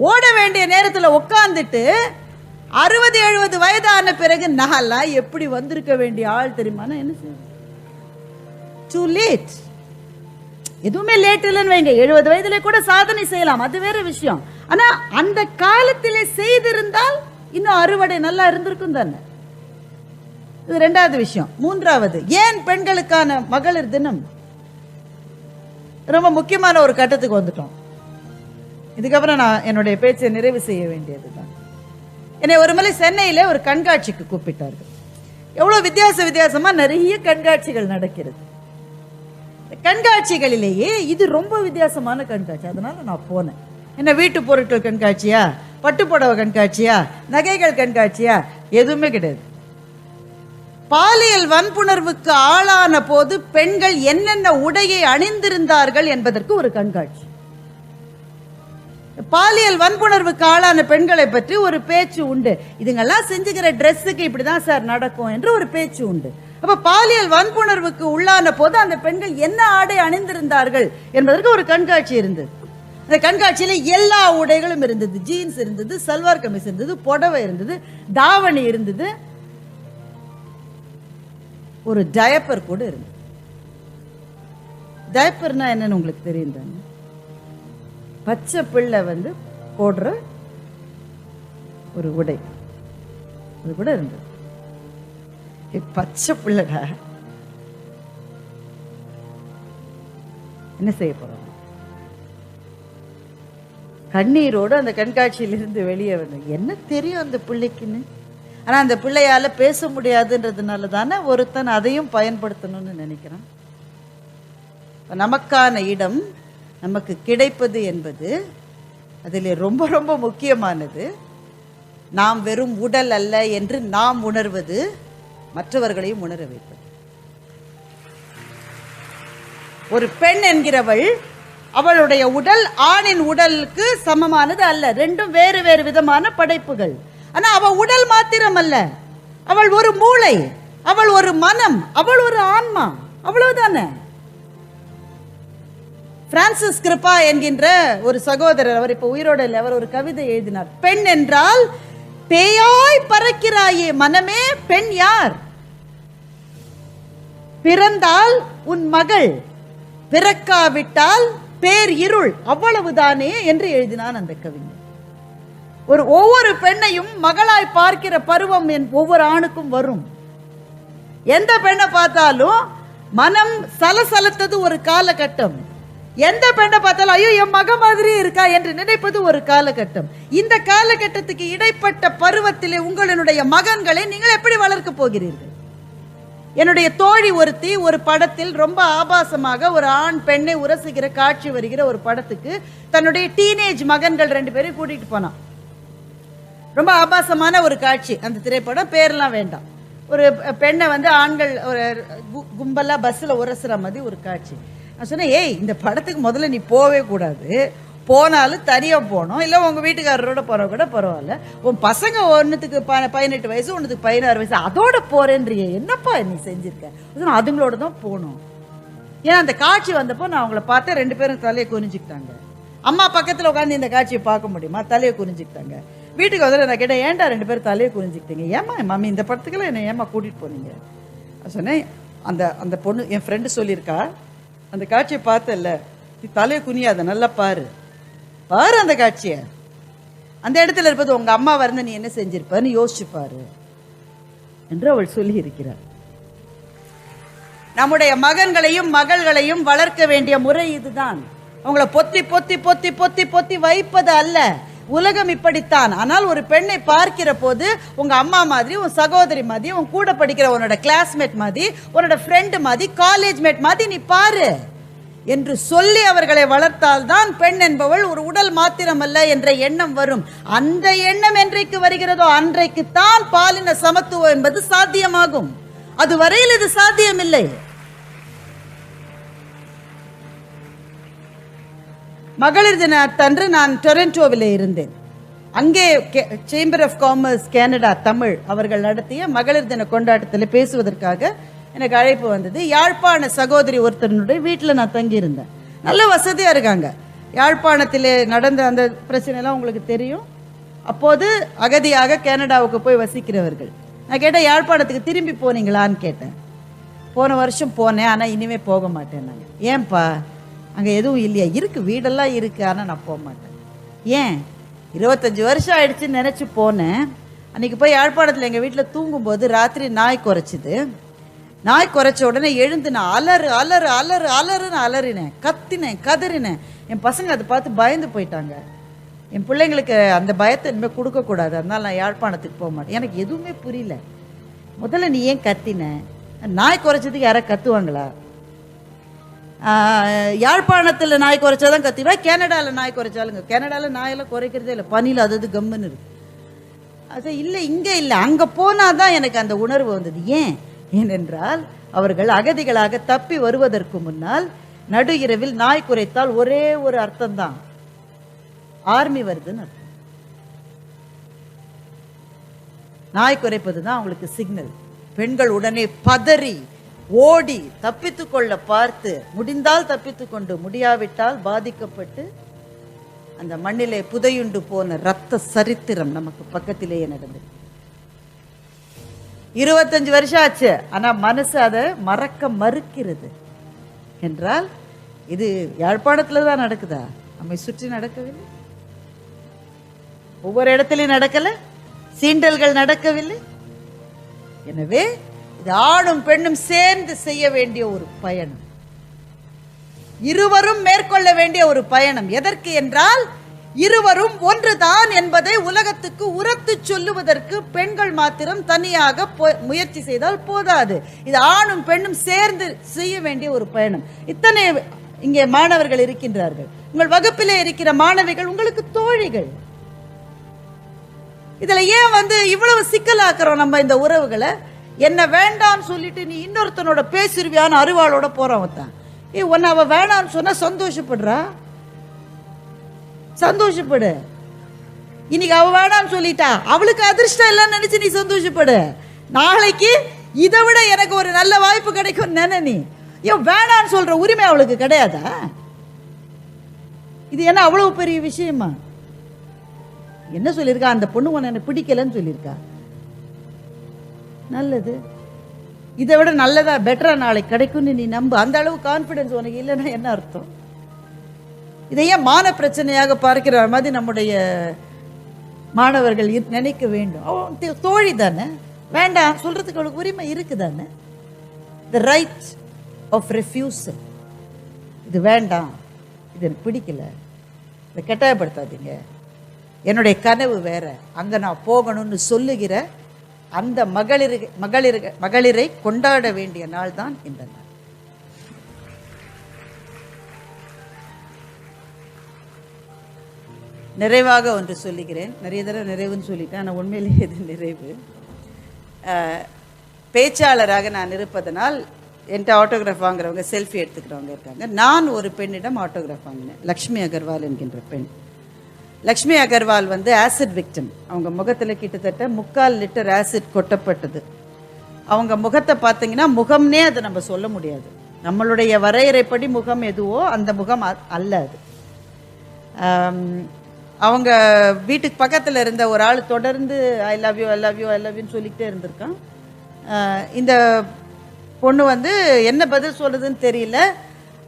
ஓட வேண்டிய நேரத்துல உட்கார்ந்துட்டு 60-70 வயதான பிறகு நான்லாம் எப்படி வந்திருக்க வேண்டிய ஆள் தெரியுமா, என்ன செய்ய? Too late. எதுவுமே லேட் இல்லைன்னு வைங்க, 70 வயதிலே கூட சாதனை செய்யலாம், அது வேற விஷயம். ஆனா அந்த காலத்திலே செய்திருந்தால் இன்னும் அறுவடை நல்லா இருந்திருக்கும் தானே. இது ரெண்டாவது விஷயம். மூன்றாவது, ஏன் பெண்களுக்கான மகளிர் தினம்? ரொம்ப முக்கியமான ஒரு கட்டத்துக்கு வந்துட்டோம். இதுக்கப்புறம் நான் என்னுடைய பேச்சை நிறைவு செய்ய வேண்டியதுதான். என்னை ஒரு முறை சென்னையில ஒரு கண்காட்சிக்கு கூப்பிட்டார்கள். எவ்வளவு வித்தியாசமா நிறைய கண்காட்சிகள் நடக்கிறது. கண்காட்சிகளிலேயே இது ரொம்ப வித்தியாசமான கண்காட்சி. அதனால நான் போனேன். என்ன வீட்டு பொருட்கள் கண்காட்சியா, பட்டுப்புடவை கண்காட்சியா, நகைகள் கண்காட்சியா? எதுவுமே கிடையாது. பாலியல் வன்புணர்வுக்கு ஆளான போது பெண்கள் என்னென்ன உடையை அணிந்திருந்தார்கள் என்பதற்கு ஒரு கண்காட்சி. பாலியல் வன்புணர்வுக்கு ஆளான பெண்களை பற்றி ஒரு பேச்சு உண்டு. இதுங்கெல்லாம் செஞ்சுக்கிற ட்ரெஸ்ஸுக்கு இப்படிதான் சார் நடக்கும் என்று ஒரு பேச்சு உண்டு. அப்ப பாலியல் வன்புணர்வுக்கு உள்ளான போது அந்த பெண்கள் என்ன ஆடை அணிந்திருந்தார்கள் என்பதற்கு ஒரு கண்காட்சி இருந்தது. அந்த கண்காட்சியில எல்லா உடைகளும் இருந்தது. ஜீன்ஸ் இருந்தது, சல்வார் கமிஸ் இருந்தது, புடவை இருந்தது, தாவணி இருந்தது, ஒரு டயப்பர் கூட இருந்தது. டயப்பர்னா என்னன்னு உங்களுக்கு தெரியும் தானே? பச்சை பிள்ளை போடுற ஒரு உடை, அது கூட இருந்தது. பச்சை பிள்ளைடா, என்ன செய்ய போறோம்? கண்ணீரோடு அந்த கண்காட்சியிலிருந்து வெளியே வந்து என்ன தெரியும் அந்த பிள்ளைக்குன்னு. ஆனா அந்த பிள்ளையால பேச முடியாதுன்றதுனால தானே ஒருத்தன் அதையும் பயன்படுத்தணும்னு நினைக்கிறான். நமக்கான இடம் நமக்கு கிடைப்பது என்பது அதில் ரொம்ப ரொம்ப முக்கியமானது. நாம் வெறும் உடல் அல்ல என்று நாம் உணர்வது, மற்றவர்களையும் உணர வைப்பது. ஒரு பெண் என்கிறவள், அவளுடைய உடல் ஆணின் உடலுக்கு சமமானது அல்ல. ரெண்டும் வேறு வேறு விதமான படைப்புகள். ஆனா அவள் உடல் மாத்திரம் அல்ல, அவள் ஒரு மூளை, அவள் ஒரு மனம், அவள் ஒரு ஆன்மா. அவ்வளவுதானே. பிரான்சிஸ் கிருபா என்கின்ற ஒரு சகோதரர், அவர் இப்ப உயிரோடு இல்லை, அவர் ஒரு கவிதை எழுதினார். பெண் என்றால் பேயாய் பறக்கிறாயே மனமே, பெண் யார்? பிறந்தால் உன் மகள், பிறக்காவிட்டால் பேர் இருள், அவ்வளவுதானே என்று எழுதினான் அந்த கவிஞர். ஒவ்வொரு பெண்ணையும் மகளாய் பார்க்கிற பருவம் ஒவ்வொரு ஆணுக்கும் வரும். எந்த பெண்ணை பார்த்தாலும் மனம் சலசலத்தது ஒரு காலகட்டம். எந்த பெண்ணை பார்த்தாலும் ஐயோ என் மக மாதிரி இருக்கா என்று நினைப்பது ஒரு காலகட்டம். இந்த காலகட்டத்துக்கு இடைப்பட்ட பருவத்திலே உங்களுடைய மகன்களை நீங்கள் எப்படி வளர்க்க போகிறீர்கள்? என்னுடைய தோழி ஒருத்தி ஒரு படத்தில் ரொம்ப ஆபாசமாக ஒரு ஆண் பெண்ணை உரசுகிற காட்சி வருகிற ஒரு படத்துக்கு தன்னுடைய டீனேஜ் மகன்கள் 2 பேரும் கூட்டிட்டு போனான். ரொம்ப ஆபாசமான ஒரு காட்சி. அந்த திரைப்படம் பேரெல்லாம் வேண்டாம். ஒரு பெண்ணை ஆண்கள் ஒரு கும்பலா பஸ்ல உரசுற மாதிரி ஒரு காட்சி. நான் சொன்னேன், ஏய் இந்த படத்துக்கு முதல்ல நீ போவே கூடாது, போனாலும் தனியா போனோம், இல்லை உங்க வீட்டுக்காரரோட போற கூட பரவாயில்ல. உன் பசங்க ஒன்னுத்துக்கு 18 வயசு, ஒன்னுத்துக்கு 16 வயசு, அதோட போறேன்றிய, என்னப்பா நீ செஞ்சிருக்க? அதுங்களோட தான் போகணும். ஏன்னா அந்த காட்சி வந்தப்போ நான் அவங்கள பார்த்தேன், 2 பேரும் தலையை குறிஞ்சிக்கிட்டாங்க. அம்மா பக்கத்துல உட்காந்து இந்த காட்சியை பார்க்க முடியுமா? தலையை குறிஞ்சிக்கிட்டாங்க. வீட்டுக்கு நான் கேட்டேன், ஏன்டா 2 பேரும் தலையை குறிஞ்சிக்கிட்டீங்க? ஏமா மம்மி இந்த படத்துக்குலாம் என்ன ஏமா கூட்டிட்டு போனீங்க? சொன்னேன், அந்த பொண்ணு என் ஃப்ரெண்டு சொல்லியிருக்கா, அந்த காட்சியை பார்த்தல, நீ தலையை குனியாத, நல்லா பாரு பாரு அந்த காட்சியை. அந்த இடத்துல இருப்பது உங்க அம்மா வந்து நீ என்ன செஞ்சிருப்பன்னு யோசிச்சு பாரு என்று அவள் சொல்லி இருக்கிறார். நம்முடைய மகன்களையும் மகள்களையும் வளர்க்க வேண்டிய முறை இதுதான். அவங்கள பொத்தி பொத்தி பொத்தி பொத்தி பொத்தி வைப்பது அல்ல. உலகம் இப்படித்தான். ஆனால் ஒரு பெண்ணை பார்க்கிற போது உங்க அம்மா மாதிரி, உன் சகோதரி மாதிரி, உன் கூட படிக்கிற உன்னோட கிளாஸ்மேட் மாதிரி, உன்னோட ஃப்ரெண்டு மாதிரி, காலேஜ் மேட் மாதிரி நீ பாரு என்று சொல்லி அவர்களை வளர்த்தால் தான் பெண் என்பவள் ஒரு உடல் மாத்திரமல்ல என்ற எண்ணம் வரும். அந்த எண்ணம் என்றைக்கு வருகிறதோ அன்றைக்கு தான் பாலின சமத்துவம் என்பது சாத்தியமாகும். அது வரையில் இது சாத்தியமில்லை. மகளிர் தினத்தன்று நான் டொரண்டோவில் இருந்தேன். அங்கே chamber of commerce Canada Tamil அவர்கள் நடத்திய மகளிர் தின கொண்டாட்டத்தில் பேசுவதற்காக எனக்கு அழைப்பு வந்தது. யாழ்ப்பாண சகோதரி ஒருத்தருடைய வீட்டில் நான் தங்கியிருந்தேன். நல்ல வசதியாக இருக்காங்க. யாழ்ப்பாணத்தில் நடந்த அந்த பிரச்சனைலாம் உங்களுக்கு தெரியும். அப்போது அகதியாக கனடாவுக்கு போய் வசிக்கிறவர்கள். நான் கேட்டேன், யாழ்ப்பாணத்துக்கு திரும்பி போனீங்களான்னு கேட்டேன். போன வருஷம் போனேன், ஆனால் இனிமேல் போக மாட்டேன். நாங்கள் ஏன்பா? அங்கே எதுவும் இல்லையா? இருக்குது, வீடெல்லாம் இருக்குது, ஆனால் நான் போக மாட்டேன். ஏன்? 25 வருஷம் ஆயிடுச்சுன்னு நினச்சி போனேன். அன்றைக்கி போய் யாழ்ப்பாணத்தில் எங்கள் வீட்டில் தூங்கும்போது ராத்திரி நாய் குறைச்சிது. நாய் குறைச்ச உடனே எழுந்து நான் அலறு அலறு அலறு அலறுன்னு அலறினேன், கத்தினேன், கதறினேன். என் பசங்க அதை பார்த்து பயந்து போயிட்டாங்க. என் பிள்ளைங்களுக்கு அந்த பயத்தை இனிமேல் கொடுக்கக்கூடாது, அதனால் நான் யாழ்ப்பாணத்துக்கு போக மாட்டேன். எனக்கு எதுவுமே புரியல. முதல்ல நீ ஏன் கத்தின? நாய் குறைச்சதுக்கு யாராவது கத்துவாங்களா? யாழ்ப்பாணத்தில் நாய் குறைச்சாதான் கத்திவா, கனடாவில் நாய் குறைச்சாலுங்க. கனடாவில் நாயெல்லாம் குறைக்கிறதே இல்லை, பனியில் அது கம்முன்னு இருக்கு. அது இல்லை, இங்கே இல்லை, அங்கே போனால் தான் எனக்கு அந்த உணர்வு வந்தது. ஏனென்றால் அவர்கள் அகதிகளாக தப்பி வருவதற்கு முன்னால் நடு இரவில் நாய் குறைத்தால் ஒரே ஒரு அர்த்தம்தான், ஆர்மி வருதுன்னு அர்த்தம். நாய் குறைப்பது தான் அவங்களுக்கு சிக்னல். பெண்கள் உடனே பதறி ஓடி தப்பித்து கொள்ள பார்த்து, முடிந்தால் தப்பித்து கொண்டு, முடியாவிட்டால் பாதிக்கப்பட்டு அந்த மண்ணிலே புதையுண்டு போன ரத்த சரித்திரம் நமக்கு பக்கத்திலேயே நடந்தது. 25 வருஷம் ஆச்சு, ஆனா மனசு அதை மறக்க மறுக்கிறது. என்றால் இது யாழ்ப்பாணத்துல தான் நடக்குதா? நம்மை சுற்றி நடக்கவில்லை, ஒவ்வொரு இடத்துலையும் நடக்கல, சீண்டல்கள் நடக்கவில்லை. எனவே இது ஆணும் பெண்ணும் சேர்ந்து செய்ய வேண்டிய ஒரு பயணம், இருவரும் மேற்கொள்ள வேண்டிய ஒரு பயணம். எதற்கு என்றால் இருவரும் ஒன்றுதான் என்பதை உலகத்துக்கு உரத்து சொல்லுவதற்கு பெண்கள் மாத்திரம் தனியாக முயற்சி செய்தால் போதாது. இது ஆணும் பெண்ணும் சேர்ந்து செய்ய வேண்டிய ஒரு பயணம். இத்தனை இங்கே மாணவர்கள் இருக்கின்றார்கள், உங்கள் வகுப்பிலே இருக்கிற மாணவிகள் உங்களுக்கு தோழிகள். இதுல ஏன் இவ்வளவு சிக்கலாக்குறோம் நம்ம இந்த உறவுகளை? என்ன வேண்டான்னு சொல்லிட்டு நீ இன்னொருத்தனோட பேசிருவியான்னு அருவாளோட போறவன் தான். உன்னை அவ வேணான்னு சொன்னா சந்தோஷப்படுறா, சந்தோஷப்படு. இன்னைக்கு அவ வேணான்னு சொல்லிட்டா, அவளுக்கு அதிர்ஷ்டம் இல்லைன்னு நினைச்சு நீ சந்தோஷப்படு. நாளைக்கு இதை விட எனக்கு ஒரு நல்ல வாய்ப்பு கிடைக்கும் நினை. நீ ஏன் வேணான்னு சொல்ற உரிமை அவளுக்கு கிடையாதா? இது என்ன அவ்வளவு பெரிய விஷயமா? என்ன சொல்லியிருக்கா? அந்த பொண்ணு உன்னை எனக்கு பிடிக்கலன்னு சொல்லியிருக்கா. நல்லது, இதை விட நல்லதா பெட்டரா நாளைக்கு கிடைக்கும்னு நீ நம்பு. அந்த அளவு கான்பிடன்ஸ் உனக்கு இல்லைன்னா என்ன அர்த்தம்? இதை ஏன் மான பிரச்சனையாக பார்க்கிற மாதிரி நம்முடைய மாணவர்கள் நினைக்க வேண்டும்? அவன் தோழி தானே, வேண்டாம் சொல்றதுக்கு அவளுக்கு உரிமை இருக்குதானே. The right of refusal. இது வேண்டாம், இது எனக்கு பிடிக்கல, இதை கட்டாயப்படுத்தாதீங்க, என்னுடைய கனவு வேற, அங்க நான் போகணும்னு சொல்லுகிற அந்த மகளிரை கொண்டாட வேண்டிய நாள் தான் இந்த நாள். நிறைவாக ஒன்று சொல்லுகிறேன். நிறைய தடவை நிறைவுன்னு சொல்லிட்டேன், ஆனால் உண்மையிலேயே இது நிறைவு. பேச்சாளராக நான் இருப்பதனால் என்கிட்ட ஆட்டோகிராஃப் வாங்குறவங்க, செல்ஃபி எடுத்துக்கிறவங்க இருக்காங்க. நான் ஒரு பெண்ணிடம் ஆட்டோகிராஃப் வாங்கினேன், லக்ஷ்மி அகர்வால் என்கின்ற பெண். Lakshmi Agarwal acid victim. அவங்க முகத்தில் கிட்டத்தட்ட 3/4 லிட்டர் ஆசிட் கொட்டப்பட்டது. அவங்க முகத்தை பார்த்தீங்கன்னா, முகம்னே அதை நம்ம சொல்ல முடியாது, நம்மளுடைய வரையறைப்படி முகம் எதுவோ அந்த முகம் அல்ல அது. அவங்க வீட்டுக்கு பக்கத்தில் இருந்த ஒரு ஆள் தொடர்ந்து I love you I love you I love யூன்னு சொல்லிக்கிட்டே இருந்திருக்கான். இந்த பொண்ணு என்ன பதில் சொல்லுதுன்னு தெரியல,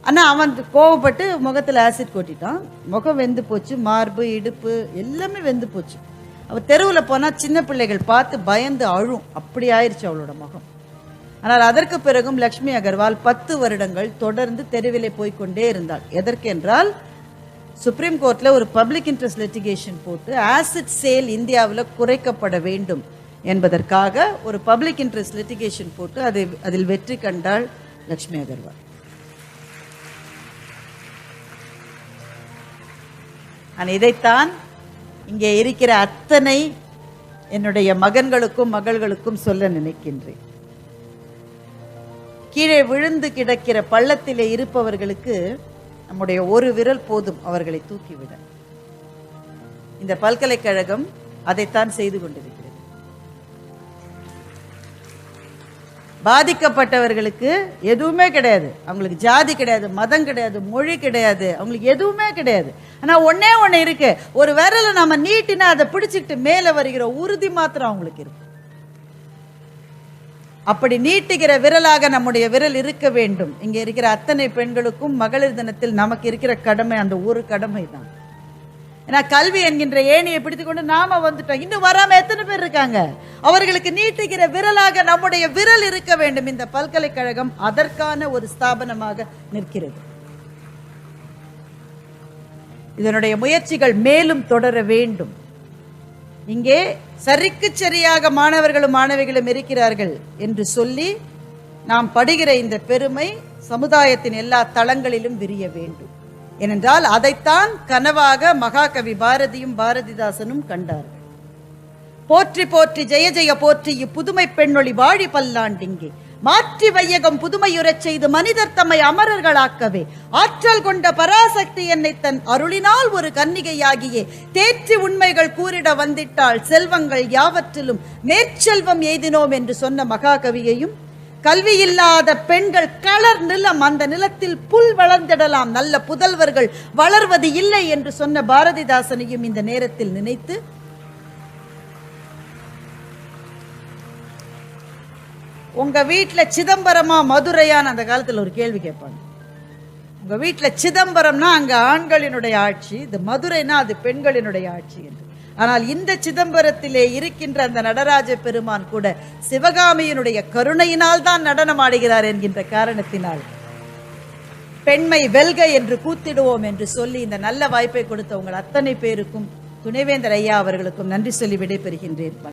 ஆனால் அவன் கோவப்பட்டு முகத்தில் ஆசிட் கொட்டிட்டான். முகம் வெந்து போச்சு, மார்பு இடுப்பு எல்லாமே வெந்து போச்சு. அவள் தெருவில் போனால் சின்ன பிள்ளைகள் பார்த்து பயந்து அழும், அப்படி ஆயிடுச்சு அவளோட முகம். ஆனால் அதற்கு பிறகும் லக்ஷ்மி அகர்வால் 10 வருடங்கள் தொடர்ந்து தெருவிலே போய்கொண்டே இருந்தாள். எதற்கு என்றால், சுப்ரீம் கோர்ட்டில் ஒரு பப்ளிக் இன்ட்ரெஸ்ட் லிட்டிகேஷன் போட்டு ஆசிட் சேல் இந்தியாவில் குறைக்கப்பட வேண்டும் என்பதற்காக ஒரு பப்ளிக் இன்ட்ரெஸ்ட் லிட்டிகேஷன் போட்டு அதில் வெற்றி கண்டாள் லக்ஷ்மி அகர்வால். நான் இதைத்தான் இங்கே இருக்கிற அத்தனை என்னுடைய மகன்களுக்கும் மகள்களுக்கும் சொல்ல நினைக்கின்றேன். கீழே விழுந்து கிடக்கிற பள்ளத்திலே இருப்பவர்களுக்கு நம்முடைய ஒரு விரல் போதும் அவர்களை தூக்கிவிட. இந்த பல்கலைக்கழகம் அதைத்தான் செய்து கொண்டிருக்கிறது. பாதிக்கப்பட்டவர்களுக்கு எதுவுமே கிடையாது, அவங்களுக்கு ஜாதி கிடையாது, மதம் கிடையாது, மொழி கிடையாது, அவங்களுக்கு எதுவுமே கிடையாது. ஆனால் ஒன்னே ஒன்று இருக்கு, ஒரு விரலை நம்ம நீட்டினா அதை பிடிச்சிக்கிட்டு மேலே வருகிற உறுதி மாத்திரம் அவங்களுக்கு இருக்கு. அப்படி நீட்டுகிற விரலாக நம்முடைய விரல் இருக்க வேண்டும். இங்கே இருக்கிற அத்தனை பெண்களுக்கும் மகளிர் தினத்தில் நமக்கு இருக்கிற கடமை அந்த ஒரு கடமை தான். ஏன்னா கல்வி என்கின்ற ஏணியை பிடித்துக்கொண்டு நாம வந்துட்டோம். இன்னும் வராம எத்தனை பேர் இருக்காங்க? அவர்களுக்கு நீட்டுகிற விரலாக நம்முடைய விரல் இருக்க வேண்டும். இந்த பல்கலைக்கழகம் அதற்கான ஒரு ஸ்தாபனமாக நிற்கிறது. இதனுடைய முயற்சிகள் மேலும் தொடர வேண்டும். இங்கே சரிக்கு சரியாக மாணவர்களும் மாணவிகளும் இருக்கிறார்கள் என்று சொல்லி நாம் படுகிற இந்த பெருமை சமுதாயத்தின் எல்லா தளங்களிலும் விரிய வேண்டும். ஏனென்றால் அதைத்தான் கனவாக மகாகவி பாரதியும் பாரதிதாசனும் கண்டார்கள். போற்றி போற்றி ஜெய ஜெய போற்றி இப்புதுமை பெண்ணொளி வாழி பல்லாண்டிங்கே மாற்றி வையகம் புதுமையுறச் செய்து மனிதர் தம்மை அமரர்களாக்கவே ஆற்றல் கொண்ட பராசக்தி என்னை தன் அருளினால் ஒரு கன்னிகையாகியே தேற்றி உண்மைகள் கூறிட வந்திட்டாள் செல்வங்கள் யாவற்றிலும் மேற்செல்வம் எய்தினோம் என்று சொன்ன மகாகவியையும், கல்வி இல்லாத பெண்கள் களர் நிலம் அந்த நிலத்தில் புல் வளர்ந்திடலாம் நல்ல புதல்வர்கள் வளர்வது இல்லை என்று சொன்ன பாரதிதாசனையும் இந்த நேரத்தில் நினைத்து உங்க வீட்டுல சிதம்பரமா மதுரையான்னு அந்த காலத்துல ஒரு கேள்வி கேட்பாங்க. உங்க வீட்டுல சிதம்பரம்னா அங்க ஆண்களினுடைய ஆட்சி, இது மதுரைனா அது பெண்களினுடைய ஆட்சி என்று. ஆனால் இந்த சிதம்பரத்திலே இருக்கின்ற அந்த நடராஜ பெருமான் கூட சிவகாமியினுடைய கருணையினால் தான் நடனம் ஆடுகிறார் என்கின்ற காரணத்தினால் பெண்மை வெல்க என்று கூத்திடுவோம் என்று சொல்லி இந்த நல்ல வாய்ப்பை கொடுத்த உங்கள் அத்தனை பேருக்கும் துணைவேந்தர் ஐயா அவர்களுக்கும் நன்றி சொல்லி விடைபெறுகின்றேன்.